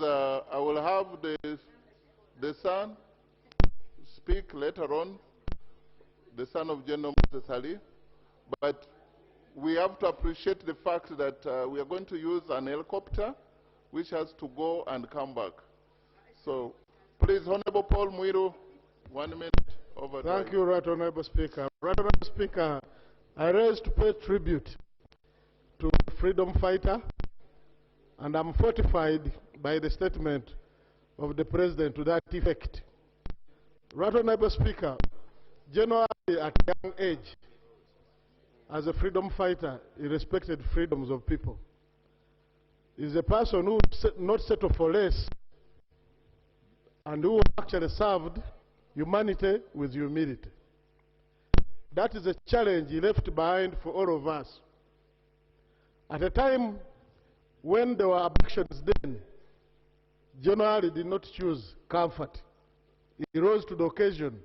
I will have the son speak later on, the son of General Moses Ali. But we have to appreciate the fact that we are going to use an helicopter which has to go and come back. So, please, Honorable Paul Mwiru, 1 minute over. Thank you, Right Honorable Speaker. Right Honorable Speaker, I rise to pay tribute to a freedom fighter, and I'm fortified by the statement of the President to that effect. Right Honorable Speaker, generally at a young age, as a freedom fighter, he respected freedoms of people. He's a person who not settle for less and who actually served humanity with humility. That is a challenge he left behind for all of us. At a time when there were abductions then, generally did not choose comfort. He rose to the occasion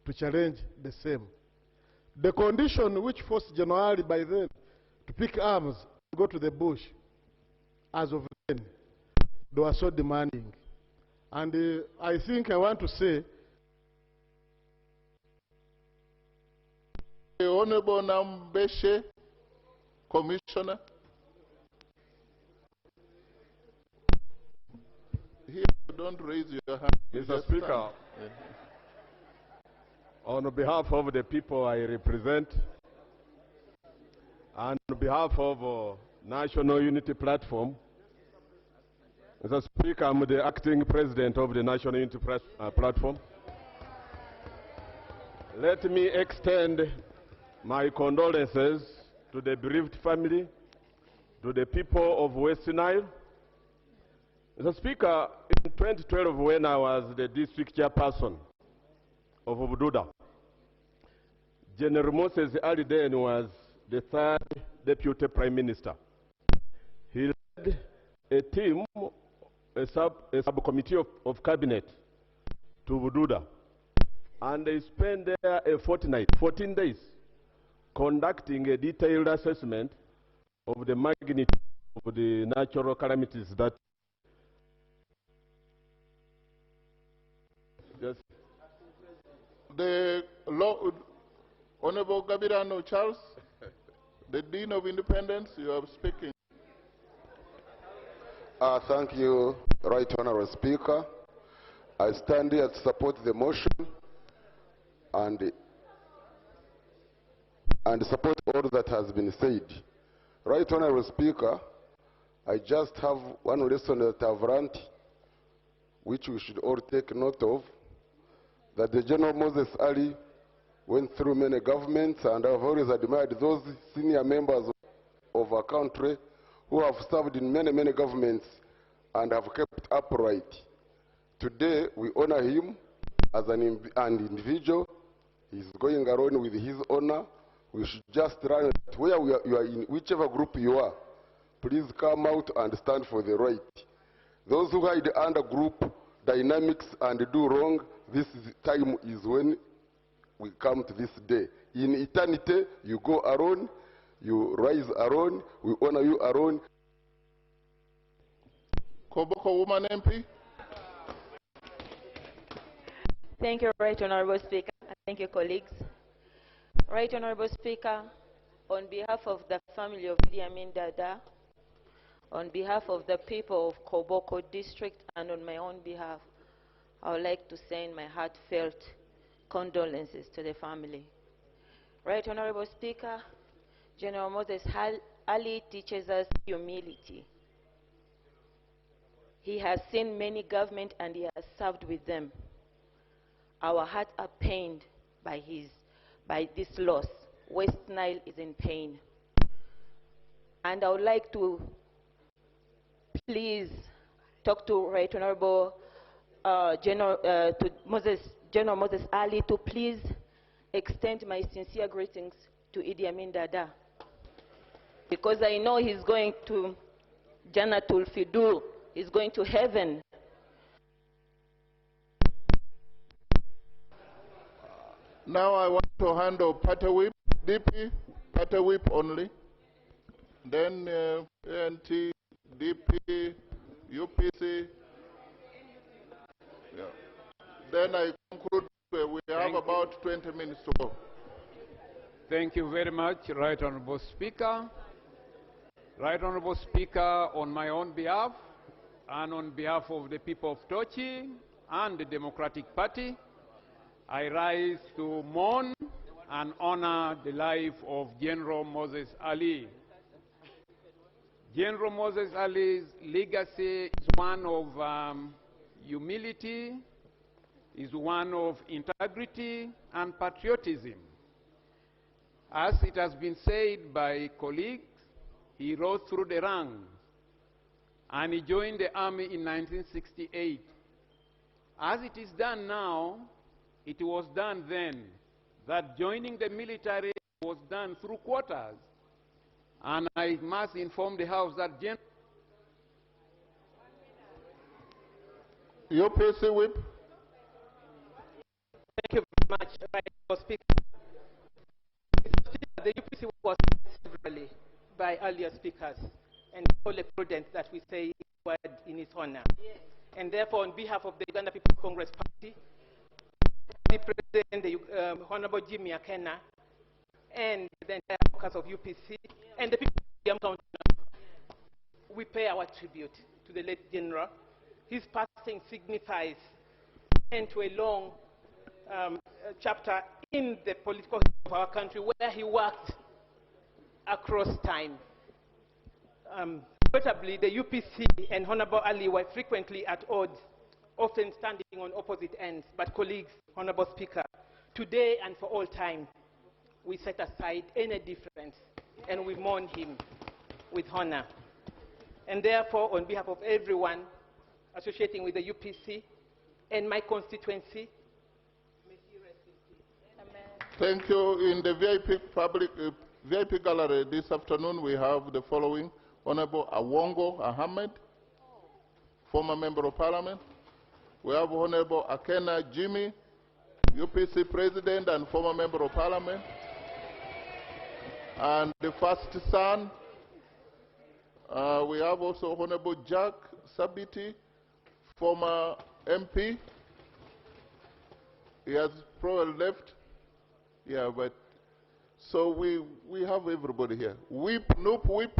to challenge the same. The condition which forced General Ali by then to pick arms and go to the bush, as of then, they were so demanding. And I think I want to say, the Honorable Nambeshe, Commissioner. Here, don't raise your hand. Mr. Speaker, on behalf of the people I represent, and on behalf of National Unity Platform, Mr. Speaker, I'm the acting president of the National Unity Platform. Let me extend my condolences to the bereaved family, to the people of West Nile. Mr. Speaker, in 2012, when I was the district chairperson of Obududa, General Moses Ali then was the third deputy prime minister. He led a team, a subcommittee of cabinet to Bududa. And they spent there a fortnight, 14 days, conducting a detailed assessment of the magnitude of the natural calamities that. Yes. The Honorable Gabirano Charles, the Dean of Independence, you are speaking. Thank you, Right Honorable Speaker. I stand here to support the motion and support all that has been said. Right Honorable Speaker, I just have one lesson that I've learned, which we should all take note of, that the General Moses Ali went through many governments, and I've always admired those senior members of our country who have served in many, many governments and have kept upright. Today, we honor him as an individual. He's going around with his honor. We should just run where you are in, whichever group you are. Please come out and stand for the right. Those who hide under group dynamics and do wrong, this time is when we come to this day. In eternity, you go alone, you rise alone, we honor you alone. Koboko Woman MP. Thank you, Right Honorable Speaker. Thank you, colleagues. Right Honorable Speaker, on behalf of the family of Idi Amin Dada, on behalf of the people of Koboko District, and on my own behalf, I would like to send my heartfelt condolences to the family. Right Honorable Speaker, General Moses Ali teaches us humility. He has seen many governments and he has served with them. Our hearts are pained by this loss. West Nile is in pain. And I would like to please talk to Right Honorable General Moses Ali to please extend my sincere greetings to Idi Amin Dada, because I know he's going to Jannatul Fidur, he's going to heaven. Now I want to handle Party Whip, DP, Party Whip only. Then ANT, DP, UPC. Yeah. Then I conclude. We have about 20 minutes to go. Thank you very much, Right Honorable Speaker. Right Honorable Speaker, on my own behalf and on behalf of the people of Tochi and the Democratic Party, I rise to mourn and honor the life of General Moses Ali. General Moses Ali's legacy is one of humility, is one of integrity and patriotism. As it has been said by colleagues, he rose through the ranks and he joined the army in 1968. As it is done now, it was done then. That joining the military was done through quotas. And I must inform the House that UPC Whip. Thank you very much, Right Speaker. The UPC was severally by earlier speakers, and it's only prudent that we say a word in his honor. Yes. And therefore, on behalf of the Uganda People's Congress Party, the President, the Honorable Jimmy Akena, and the entire caucus of UPC, and the people of County, we pay our tribute to the late General. His passing signifies an end to a long chapter in the political history of our country, where he worked across time. Notably, the UPC and Honorable Ali were frequently at odds, often standing on opposite ends. But colleagues, Honorable Speaker, today and for all time, we set aside any difference and we mourn him with honor. And therefore, on behalf of everyone associating with the UPC and my constituency, Thank you. In the VIP gallery this afternoon, we have the following: Honorable Awongo Ahmed, former Member of Parliament. We have Honorable Akena Jimmy, UPC President and former Member of Parliament. And the first son, we have also Honorable Jack Sabiti, former MP. He has probably left. Yeah, but so we have everybody here. Whip, nope, whip.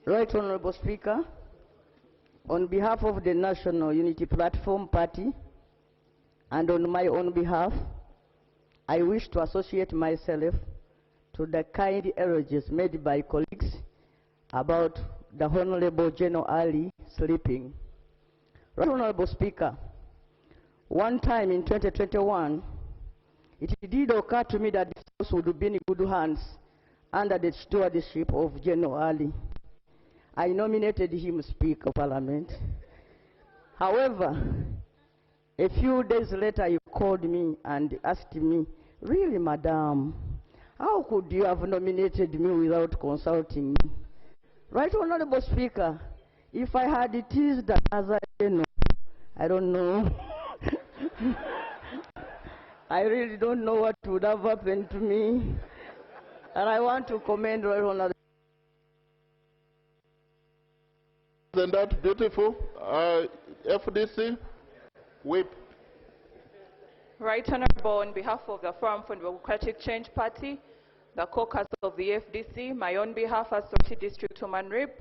Right Honorable Speaker, on behalf of the National Unity Platform Party and on my own behalf, I wish to associate myself to the kind eloges made by colleagues about the Honorable General Ali sleeping. Right Honorable Speaker, one time in 2021, it did occur to me that this house would be in good hands under the stewardship of General Ali. I nominated him Speaker of Parliament. However, a few days later you called me and asked me, really, madam, how could you have nominated me without consulting me? Right Honorable Speaker, if I had teased as I know, I don't know. I really don't know what would have happened to me. And I want to commend Right Honorable. Isn't that beautiful? FDC, whip. Right Honorable, on behalf of the Forum for Democratic Change Party, the caucus of the FDC, my own behalf as Sochi District Human Rep,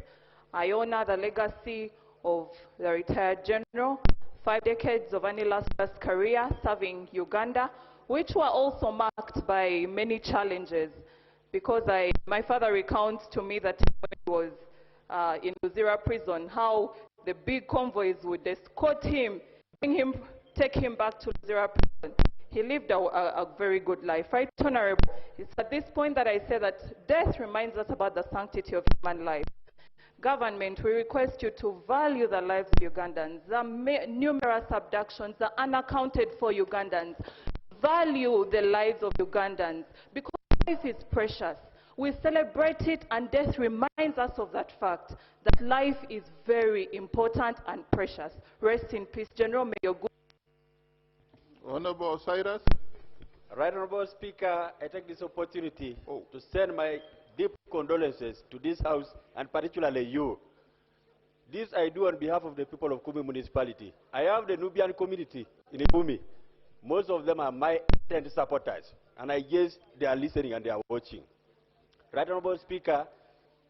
I honor the legacy of the retired general, 5 decades of uninterrupted career serving Uganda, which were also marked by many challenges. Because my father recounts to me that when he was in Luzira prison, how the big convoys would escort him, take him back to Luzira prison. He lived a very good life. Right Honorable, it's at this point that I say that death reminds us about the sanctity of human life. Government, we request you to value the lives of Ugandans, the numerous abductions, the unaccounted for Ugandans. Value the lives of Ugandans, because life is precious. We celebrate it, and death reminds us of that fact, that life is very important and precious. Rest in peace, General. May your good... Honorable Cyrus. Right Honorable Speaker, I take this opportunity to send my deep condolences to this House, and particularly you. This I do on behalf of the people of Kumi Municipality. I have the Nubian community in Kumi. Most of them are my ardent supporters, and I guess they are listening and they are watching. Right Honorable Speaker,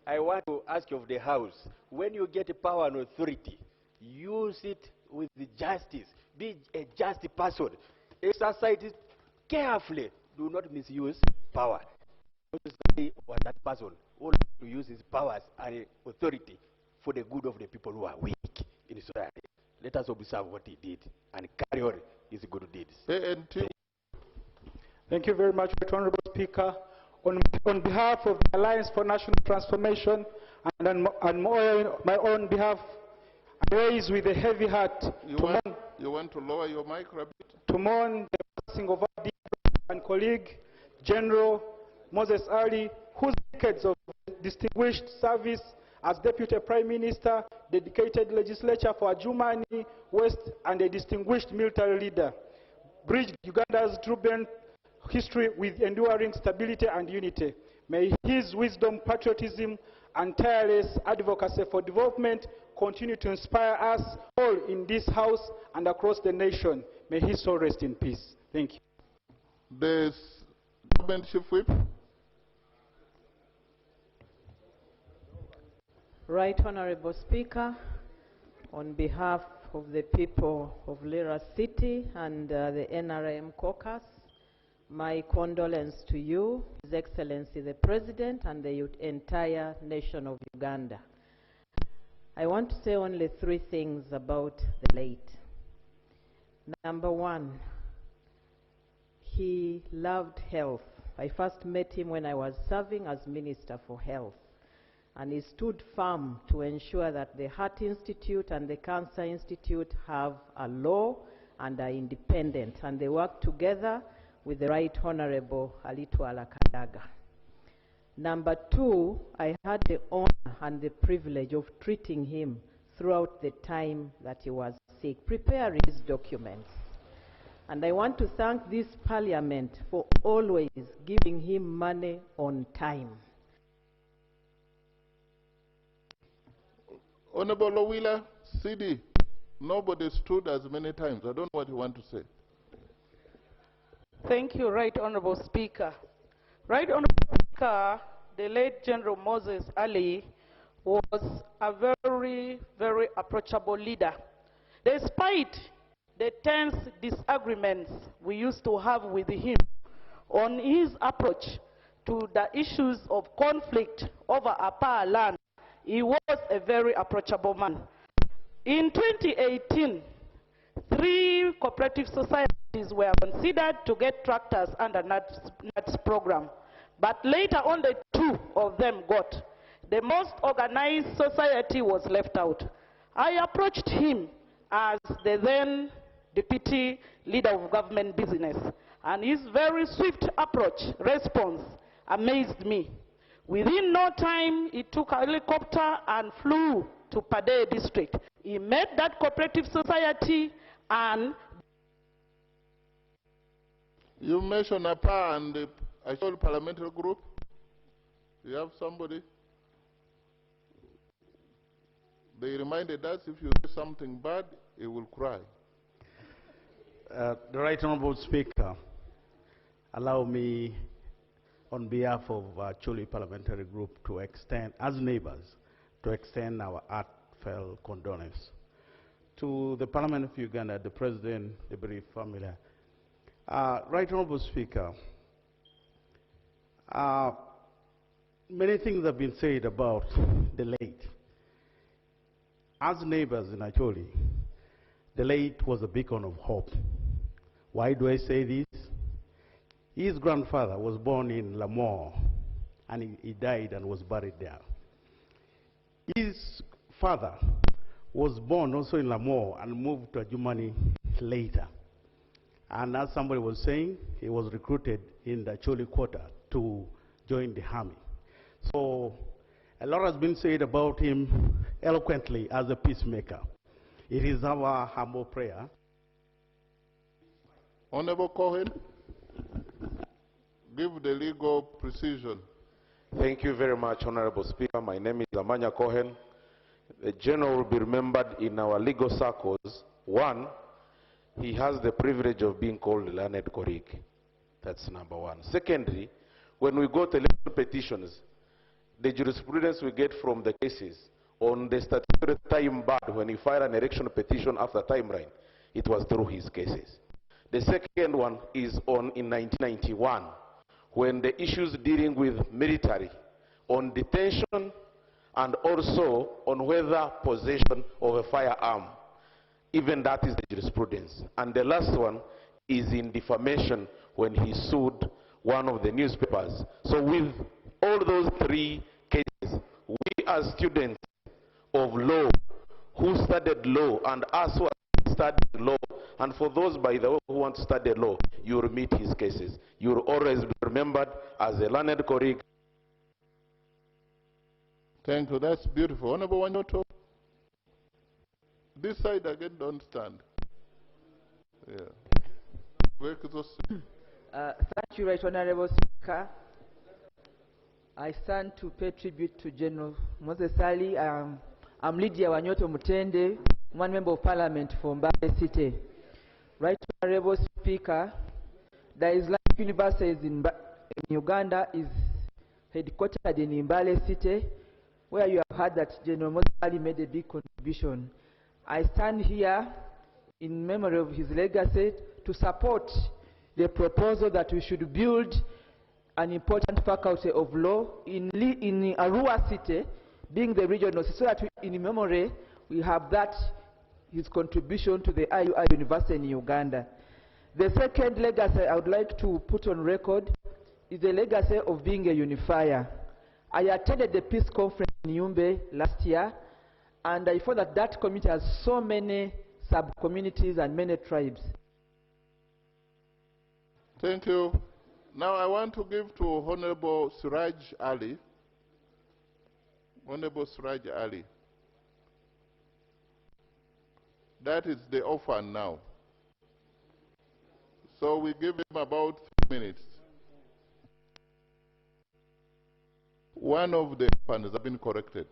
I want to ask you of the House, when you get power and authority, use it with the justice. Be a just person. Exercise it carefully. Do not misuse power. Or that person who to use his powers and authority for the good of the people who are weak in society. Let us observe what he did and carry on his good deeds. Thank you very much, Honorable Speaker. On behalf of the Alliance for National Transformation and on my own behalf, I raise with a heavy heart you want to lower your mic a bit? To mourn the passing of our dear and colleague, General Moses Ali, whose decades of distinguished service as Deputy Prime Minister, dedicated legislature for Adjumani West, and a distinguished military leader, bridged Uganda's turbulent history with enduring stability and unity. May his wisdom, patriotism, and tireless advocacy for development continue to inspire us all in this House and across the nation. May his soul rest in peace. Thank you. The Government Chief Whip. Right Honorable Speaker, on behalf of the people of Lira City and the NRM caucus, my condolence to you, His Excellency the President, and the entire nation of Uganda. I want to say only 3 things about the late. Number 1, he loved health. I first met him when I was serving as Minister for Health. And he stood firm to ensure that the Heart Institute and the Cancer Institute have a law and are independent. And they work together with the Right Honorable Alitwala Kadaga. Number two, I had the honor and the privilege of treating him throughout the time that he was sick, preparing his documents. And I want to thank this Parliament for always giving him money on time. Honorable Lowila, CD, nobody stood as many times. I don't know what you want to say. Thank you, Right Honorable Speaker. Right Honorable Speaker, the late General Moses Ali was a very, very approachable leader. Despite the tense disagreements we used to have with him on his approach to the issues of conflict over Apa land, he was a very approachable man. In 2018, 3 cooperative societies were considered to get tractors under NATS program, but later only 2 of them got. The most organized society was left out. I approached him as the then deputy leader of government business, and his very swift response amazed me. Within no time, he took a helicopter and flew to Padé district. He met that cooperative society and... You mentioned APA and the Ashol parliamentary group. You have somebody? They reminded us if you do something bad, he will cry. The Right Honorable Speaker, allow me on behalf of Chuli Parliamentary Group to extend, as neighbors, to extend our heartfelt condolence to the Parliament of Uganda, the President, the bereaved family. Right Honorable Speaker, many things have been said about the late. As neighbors in Acholi, the late was a beacon of hope. Why do I say this? His grandfather was born in Lamore, and he died and was buried there. His father was born also in Lamore and moved to Adjumani later. And as somebody was saying, he was recruited in the Choli quarter to join the army. So a lot has been said about him eloquently as a peacemaker. It is our humble prayer. Honorable Cohen, give the legal precision. Thank you very much, Honorable Speaker. My name is Amanya Cohen. The General will be remembered in our legal circles. One, he has the privilege of being called Learned Korik. That's number one. Secondly, when we go to election petitions, the jurisprudence we get from the cases on the statutory time bar when he filed an election petition after timeline, it was through his cases. The second one is in 1991, when the issues dealing with military on detention and also on whether possession of a firearm, even that is the jurisprudence. And the last one is in defamation when he sued one of the newspapers. So with all those 3 cases, we as students of law who studied law and us who studied law, and for those, by the way, who want to study law, you will meet his cases. You will always be remembered as a learned colleague. Thank you. That's beautiful. Honorable Wanyoto, this side again, don't stand. Yeah. Thank you, Right Honorable Speaker. I stand to pay tribute to General Moses Ali. I'm Lydia Wanyoto Mutende, one member of Parliament for Mbale City. Right Honorable Speaker, the Islamic University in Uganda is headquartered in Mbale City, where you have heard that General Moses Ali made a big contribution. I stand here in memory of his legacy to support the proposal that we should build an important faculty of law in Arua City, being the regional, so that in memory we have that, his contribution to the IUI University in Uganda. The second legacy I would like to put on record is a legacy of being a unifier. I attended the peace conference in Yumbe last year, and I found that that community has so many sub-communities and many tribes. Thank you. Now I want to give to Honorable Suraj Ali. Honorable Suraj Ali. That is the orphan now. So we give him about 3 minutes. One of the orphans have been corrected.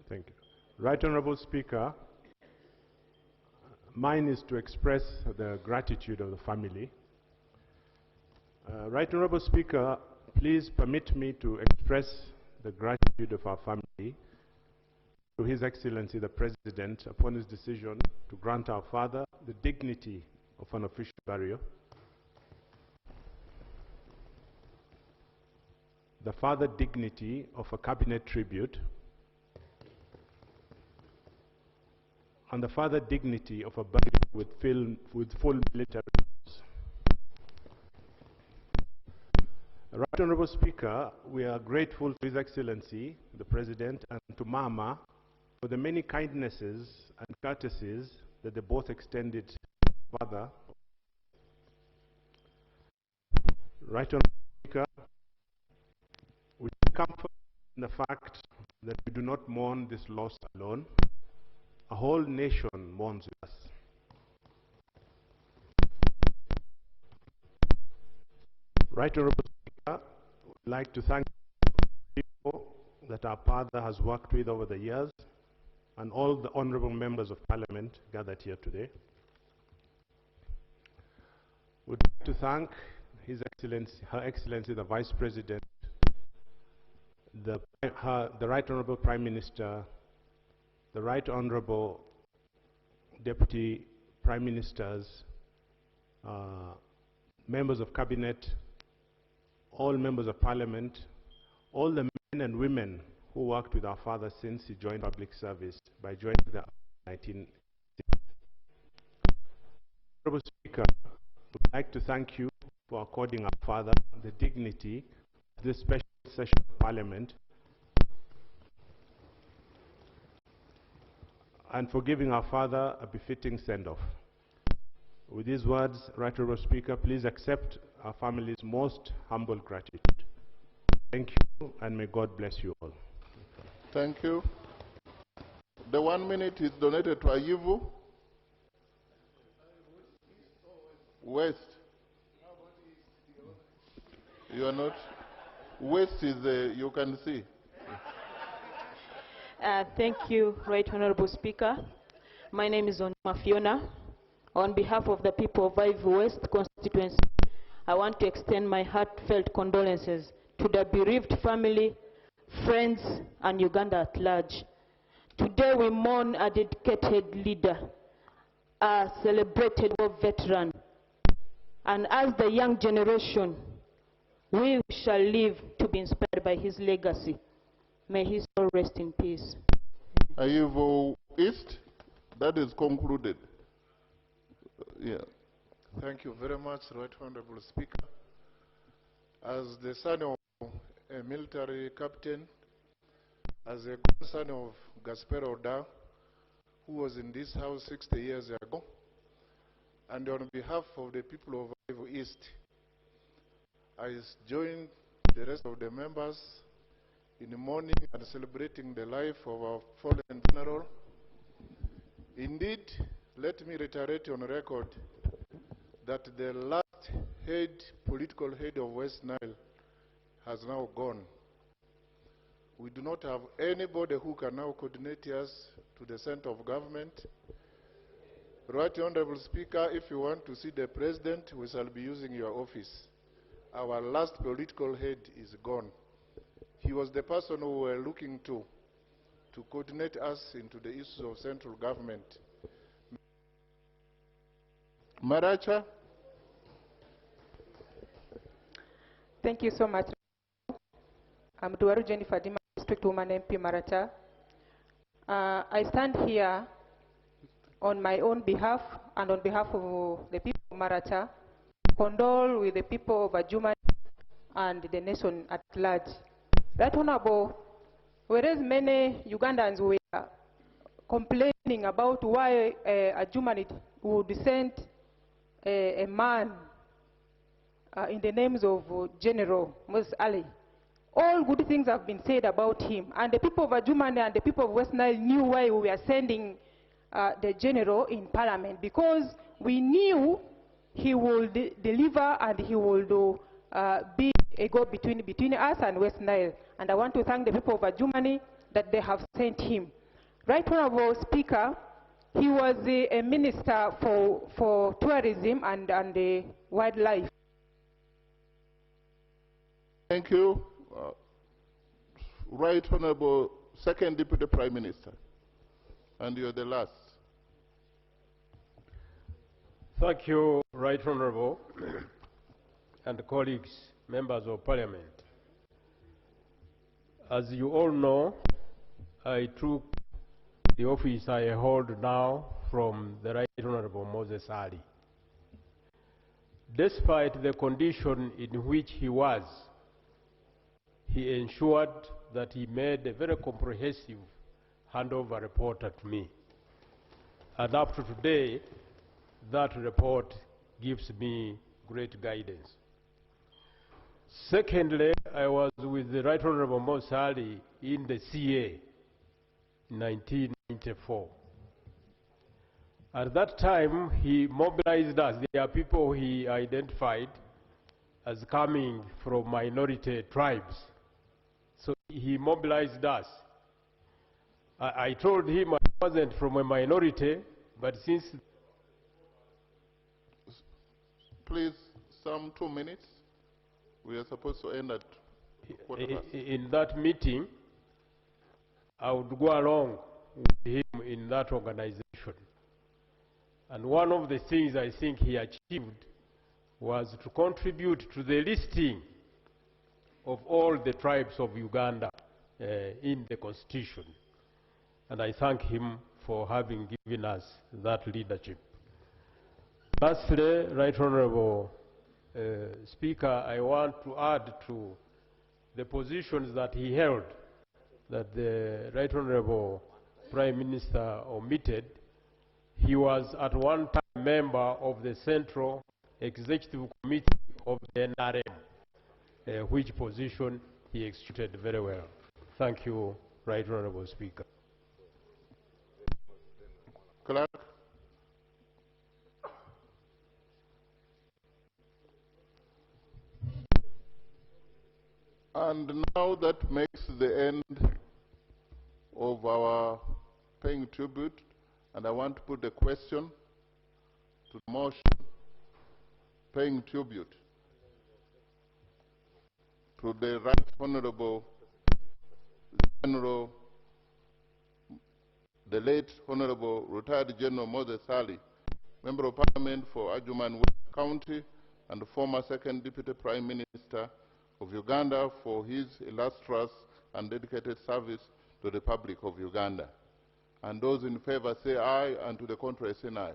Thank you. Right Honorable Speaker, mine is to express the gratitude of the family. Right Honorable Speaker, please permit me to express the gratitude of our family to His Excellency the President upon his decision to grant our father the dignity of an official burial. The father dignity of a cabinet tribute, and the father dignity of a burial with full military honors. Right Honorable Speaker, we are grateful to His Excellency the President and to Mama for the many kindnesses and courtesies that they both extended to Father. Right Honorable Speaker, we take comfort in the fact that we do not mourn this loss alone. A whole nation mourns with us. Right Honorable Speaker, I would like to thank people that our father has worked with over the years and all the honorable members of Parliament gathered here today. We'd like to thank His Excellency, Her Excellency the Vice President, the Right Honorable Prime Minister, the Right Honorable Deputy Prime Ministers, members of Cabinet, all members of Parliament, all the men and women who worked with our father since he joined public service by joining the 1960s. Honorable Speaker, I would like to thank you for according our father the dignity of this special session of Parliament and for giving our father a befitting send-off. With these words, Right Honorable Speaker, please accept our family's most humble gratitude. Thank you, and may God bless you all. Thank you. The 1 minute is donated to Ayivu. West. You are not. West is you can see. Thank you, Right Honorable Speaker. My name is Onuma Fiona. On behalf of the people of Ivu West constituency, I want to extend my heartfelt condolences to the bereaved family, friends, and Uganda at large. Today we mourn a dedicated leader, a celebrated war veteran, and as the young generation, we shall live to be inspired by his legacy. May his soul rest in peace. Ayivu East, that is concluded. Yeah. Thank you very much, Right Honorable Speaker. As the son of a military captain, as a grandson of Gaspero Oda, who was in this house 60 years ago, and on behalf of the people of Ivo East, I join the rest of the members in the morning and celebrating the life of our fallen general. Indeed, let me reiterate on record that the last political head of West Nile has now gone. We do not have anybody who can now coordinate us to the center of government. Right Honorable Speaker, if you want to see the President, we shall be using your office. Our last political head is gone. He was the person who we were looking to coordinate us into the issues of central government. Maracha. Thank you so much. I'm Duwaru Jennifer Dima, District Woman MP Maracha. I stand here on my own behalf and on behalf of the people of Maracha, condole with the people of Adjumani and the nation at large. Right Honorable, whereas many Ugandans were complaining about why Adjumani would send a man in the names of General Moses Ali, all good things have been said about him. And the people of Adjumani and the people of West Nile knew why we were sending the general in parliament, because we knew he would deliver and he would be a go-between between us and West Nile. And I want to thank the people of Adjumani that they have sent him. Right Honorable Speaker, he was a minister for tourism and wildlife. Thank you. Right Honorable Second Deputy Prime Minister. And you're the last. Thank you, Right Honorable, and colleagues, members of Parliament. As you all know, I took the office I hold now from the Right Honorable Moses Ali. Despite the condition in which he was, he ensured that he made a very comprehensive handover report to me. And up to today, that report gives me great guidance. Secondly, I was with the Right Honorable Moses Ali in the CA in 1994. At that time, he mobilized us. There are people he identified as coming from minority tribes. So he mobilized us. I told him I wasn't from a minority, but since... Please, some 2 minutes. We are supposed to end at quarter past. In that meeting, I would go along with him in that organization. And one of the things I think he achieved was to contribute to the listing of all the tribes of Uganda in the Constitution. And I thank him for having given us that leadership. Lastly, Right Honorable Speaker, I want to add to the positions that he held that the Right Honorable Prime Minister omitted. He was at one time member of the Central Executive Committee of the NRM, which position he executed very well. Thank you, Right Honorable Speaker. Clerk. And now that makes the end of our paying tribute, and I want to put the question to the motion, paying tribute to the Right Honorable General, the late Honorable Retired General Moses Ali, Member of Parliament for Adjumani County and former Second Deputy Prime Minister of Uganda, for his illustrious and dedicated service to the Republic of Uganda. And those in favor say aye, and to the contrary say aye.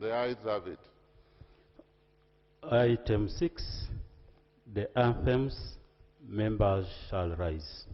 The ayes have it. Item 6, the anthems, members shall rise.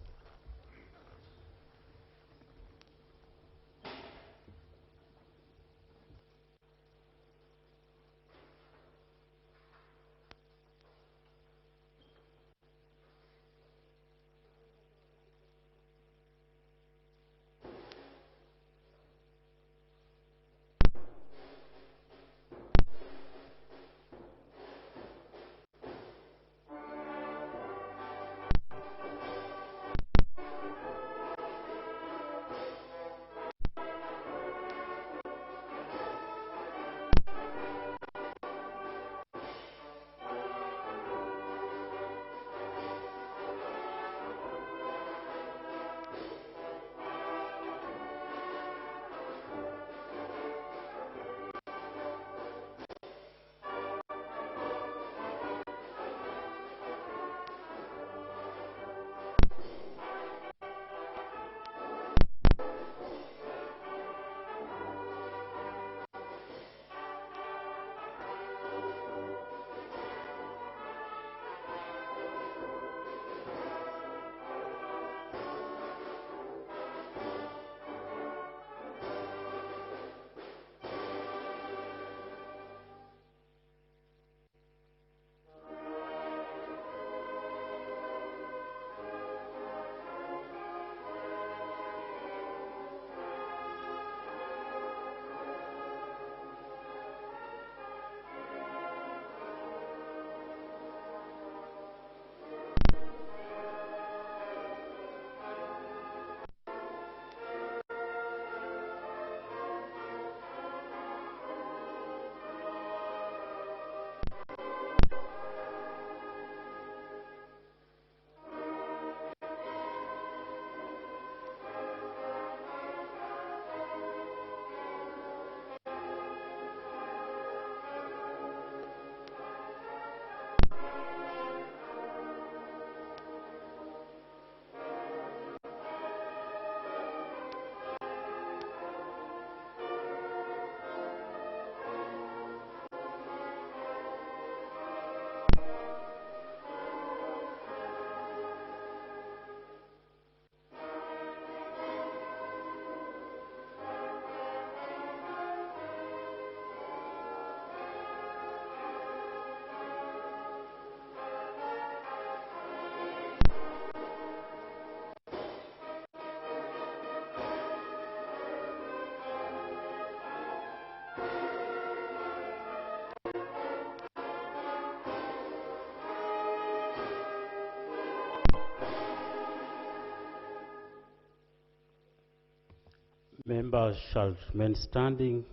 Members shall remain standing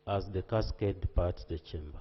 as the cascade departs the chamber.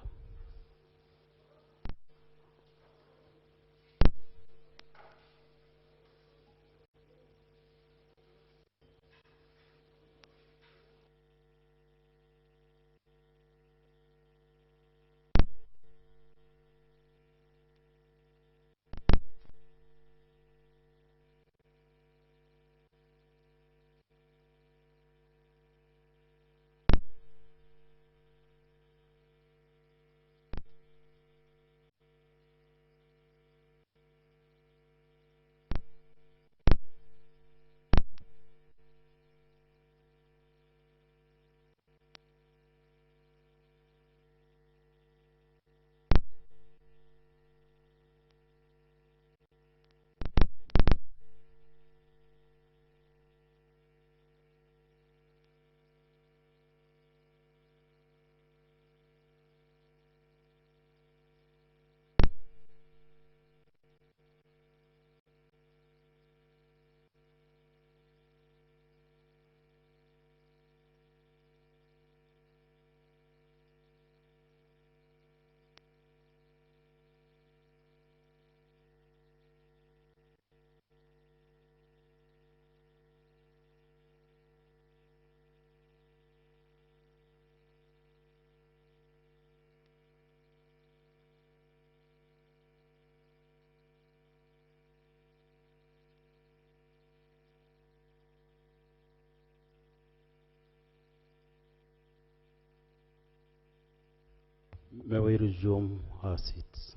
May we resume our seats.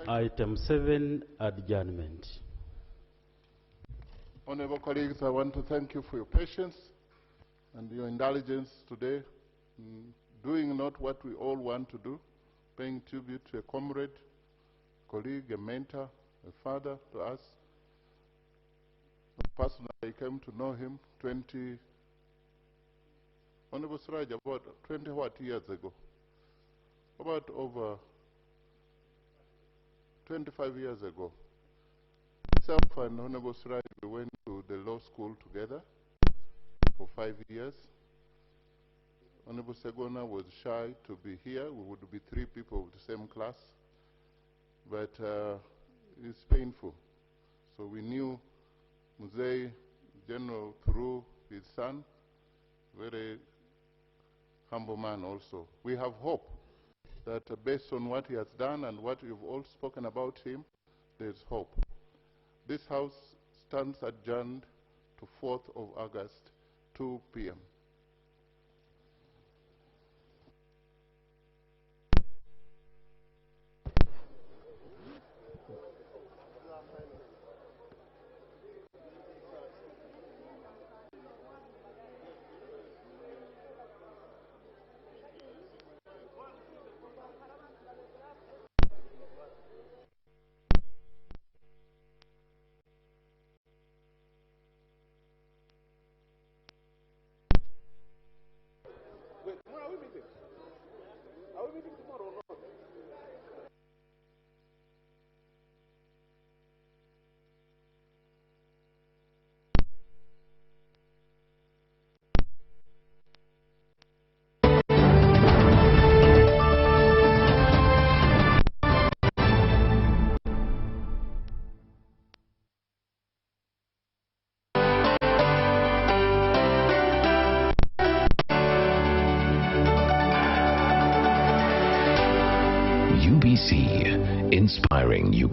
Item 7, adjournment. Honorable colleagues, I want to thank you for your patience and your indulgence today, doing not what we all want to do, paying tribute to a comrade, colleague, a mentor, a father to us. Personally, I came to know him Honorable Suraj, about 20 years ago. About over 25 years ago. Myself and Honorable Suraj, we went to the law school together for 5 years. Honorable Segona was shy to be here. We would be 3 people of the same class. But it's painful. So we knew Muzei General through his son, very humble man also. We have hope that based on what he has done and what you've all spoken about him, there's hope. This House stands adjourned to 4th of August, 2 p.m. UBC, inspiring Uganda.